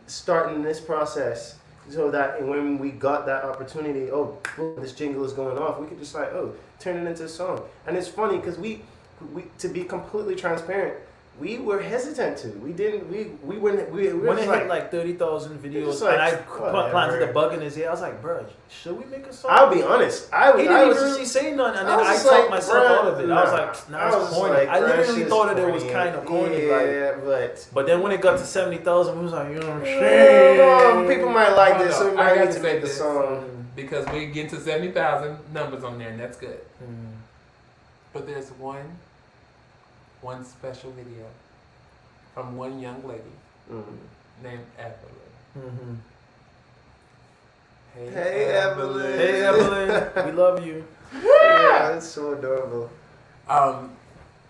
starting this process, so that when we got that opportunity, this jingle is going off, we could just like, turn it into a song. And it's funny because we to be completely transparent, we were hesitant to. We were when it like, hit like 30,000 videos, like, and I planted the bug in his ear. I was like, bro, should we make a song? I'll be honest. He didn't even really say nothing, and then I talked myself out of it. I was like, nah, it's corny. I literally thought that it was kind of corny. But then when it got to 70,000, we was like, you know what I'm saying? People might like this, so we might I need to make the song. Because we get to 70,000 numbers on there, and that's good. But there's one special video from one young lady named Evelyn. Hey Evelyn. Hey Evelyn, we love you. Yeah, that's so adorable.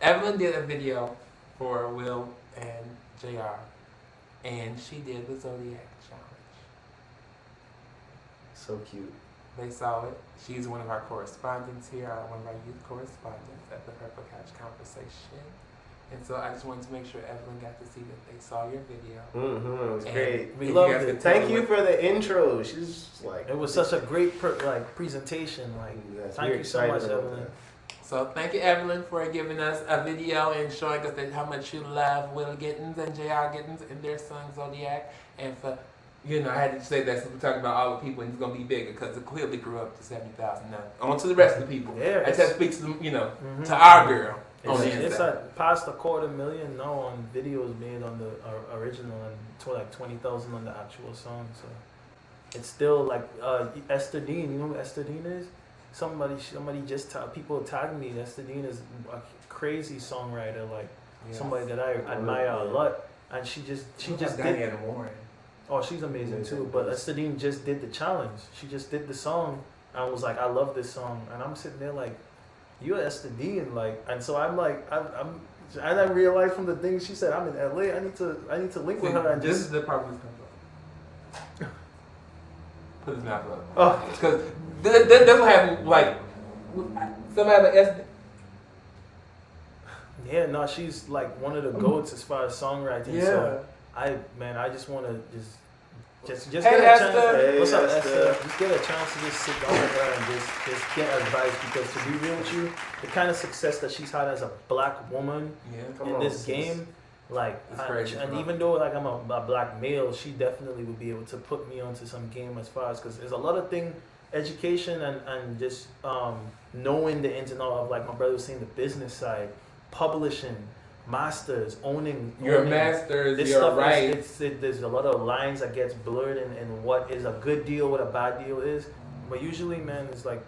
Evelyn did a video for Will and JR, and she did the Zodiac challenge. So cute. They saw it. She's one of our correspondents here, one of our youth correspondents at the Purple Couch Conversation. And so I just wanted to make sure everyone got to see that they saw your video. It was And great. We if loved you guys it. could tell Thank you what- for the intro. She's like. It was such a great presentation. Like, Yes, thank we're you so much, excited about Evelyn. that. So thank you, Evelyn, for giving us a video and showing us that how much you love Will Gittens and J.R. Gittens and their son Zodiac. And for, you know, I had to say that since we're talking about all the people and it's going to be bigger because it clearly grew up to 70,000 now. On to the rest of the people. Yeah, I just speak to them, you know, Mhm. to our girl on the It's inside. like past 250,000 now on videos made on the original and to like 20,000 on the actual song. So it's still like Esther Dean. You know who Esther Dean is? Somebody just people tagged me. Esther Dean is a crazy songwriter, like somebody that I admire a lot. And she just did. Diana Warren. Oh, she's amazing too. But Esther Dean just did the challenge. She just did the song and was like, I love this song. And I'm sitting there like, you're Esther Dean, like. And so I'm like, I'm and I realized from the things she said, I'm in LA. I need to link with her and This just. is the part where this comes up. Put his mouth up. Oh, Because that's what happened, like, somebody like Esther. yeah, no, she's like one of the goats as far as songwriting. Yeah. So I just want to just Hey, get a Esther. chance. Hey, What's up, Esther. Esther? Just get a chance to just sit down with her and just get advice, because to be real with you, the kind of success that she's had as a black woman Yeah. in this game, like, It's crazy, and bro. even though like I'm a black male, she definitely would be able to put me onto some game as far as, because there's a lot of education and just knowing the ins and outs of, like my brother was saying, the business side, publishing, masters, owning Your masters, this you're stuff right. there's a lot of lines that gets blurred in what is a good deal, what a bad deal is. But usually, man, it's like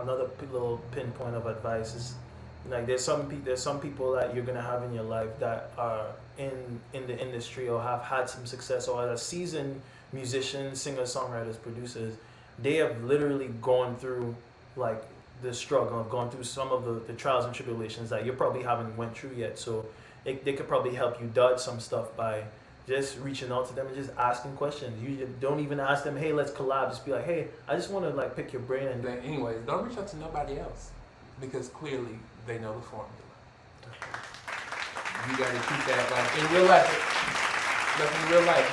another little pinpoint of advice is like there's some people that you're gonna have in your life that are in the industry or have had some success or are seasoned musicians, singers, songwriters, producers. They have literally gone through like the struggle, have gone through some of the trials and tribulations that you probably haven't went through yet. So they could probably help you dodge some stuff by just reaching out to them and just asking questions. You don't even ask them, hey, let's collab. Just be like, hey, I just want to like pick your brain. And But anyways, don't reach out to nobody else because clearly they know the formula. You got to keep that like in real life. Like in real life,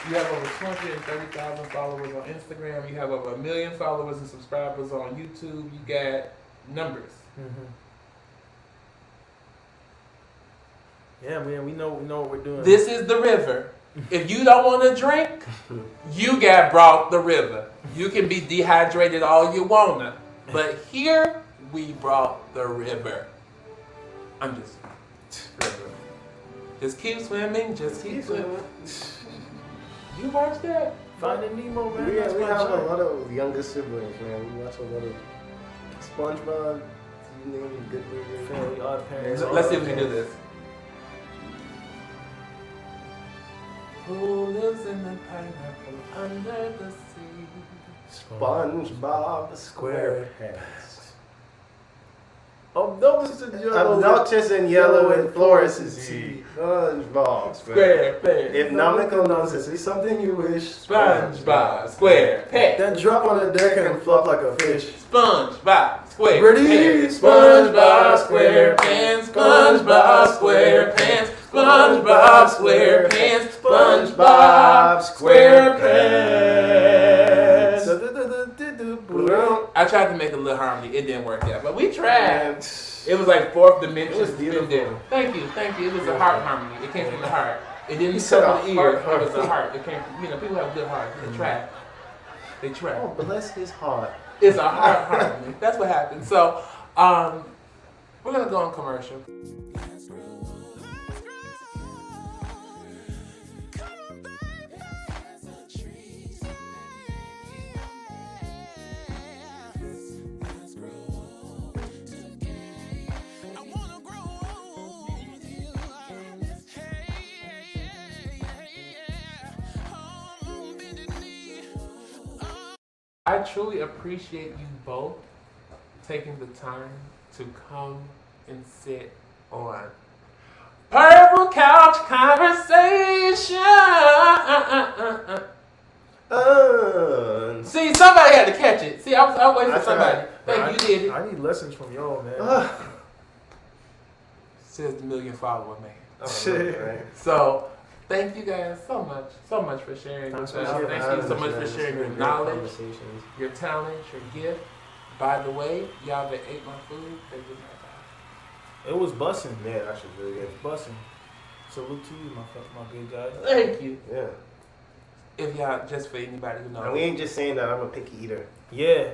you have over 230,000 followers on Instagram. You have over 1 million followers and subscribers on YouTube. You got numbers. Yeah, man, we know what we're doing. This is the river. If you don't want to drink, you got brought the river. You can be dehydrated all you wanna, but here we brought the river. I'm just keep swimming, just keep swimming. You watch that? Finding Nemo, man. We that's have my a joint. lot of younger siblings, man. We watch a lot of SpongeBob, you name it, good movies. Fairly Odd Parents. Let's see if we can do this. Who lives in the pineapple under the sea? SpongeBob SquarePants. Obnoxious and yellow. Obnoxious and yellow and fluorescent tea. SpongeBob SquarePants. If nomical nonsense is something you wish, SpongeBob SquarePants. then drop on the deck and flop like a fish. SpongeBob SquarePants. Ready? SpongeBob SquarePants. SpongeBob SquarePants. SpongeBob SquarePants. SpongeBob SquarePants. I tried to make a little harmony. It didn't work out, but we tried. It was like fourth dimension. It was beautiful. Thank you. It was a heart harmony. It came from the heart. It didn't You said come from a the ear. heart It was a heart. It came from, people have good hearts. They try. Oh, bless his heart. It's a heart harmony. That's what happened. So, we're gonna go on commercial. I truly appreciate you both taking the time to come and sit on Purple Couch Conversation. See, somebody had to catch it. See, I was waiting for somebody. Thank you, you did it. I need lessons from y'all, man. says the million follower man. Oh, right. So thank you guys so much for sharing with us. Thank you so much for sharing your knowledge, your talent, your gift. By the way, y'all that ate my food, they did not die. It was busting. Yeah, that shit's really good. Busting. Salute to you, my good guy. Thank you. Yeah. If y'all, just for anybody who knows. And we ain't just saying that I'm a picky eater. Yeah.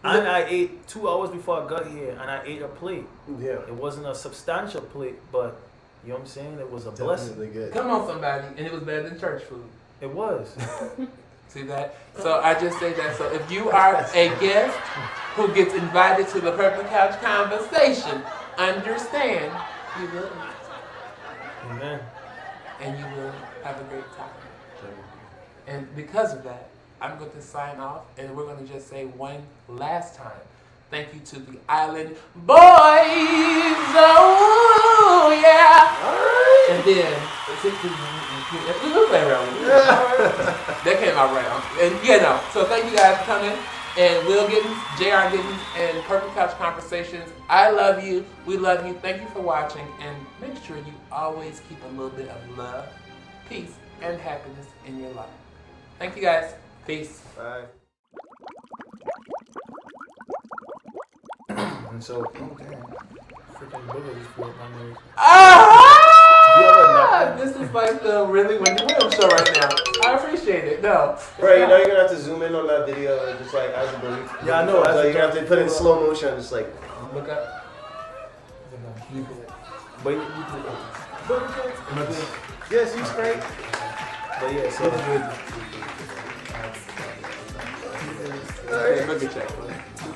And I ate 2 hours before I got here, and I ate a plate. Yeah. It wasn't a substantial plate, but you know what I'm saying? It was a blessing. Definitely good. Come on, somebody, and it was better than church food. It was. See that? So I just say that. So if you are a guest who gets invited to the Purple Couch Conversation, understand you will eat. Amen. And you will have a great time. And because of that, I'm going to sign off, and we're going to just say one last time. Thank you to the Island Boys. Oh, yeah. All right. And then, we'll play around with it. That came out right. And so thank you guys for coming. And Will Gittens, JR Gittens, and Purple Couch Conversations. I love you. We love you. Thank you for watching. And make sure you always keep a little bit of love, peace, and happiness in your life. Thank you guys. Peace. Bye. And so, freaking booger just flew up my nose. This is like the really Wendy Williams show right now. I appreciate it. No. Bro, you know you're gonna have to zoom in on that video and just like as a belief. Yeah, I know. So you're gonna have to put it in slow motion, just like Look up. But yes, you straight. But yeah, so Look at you.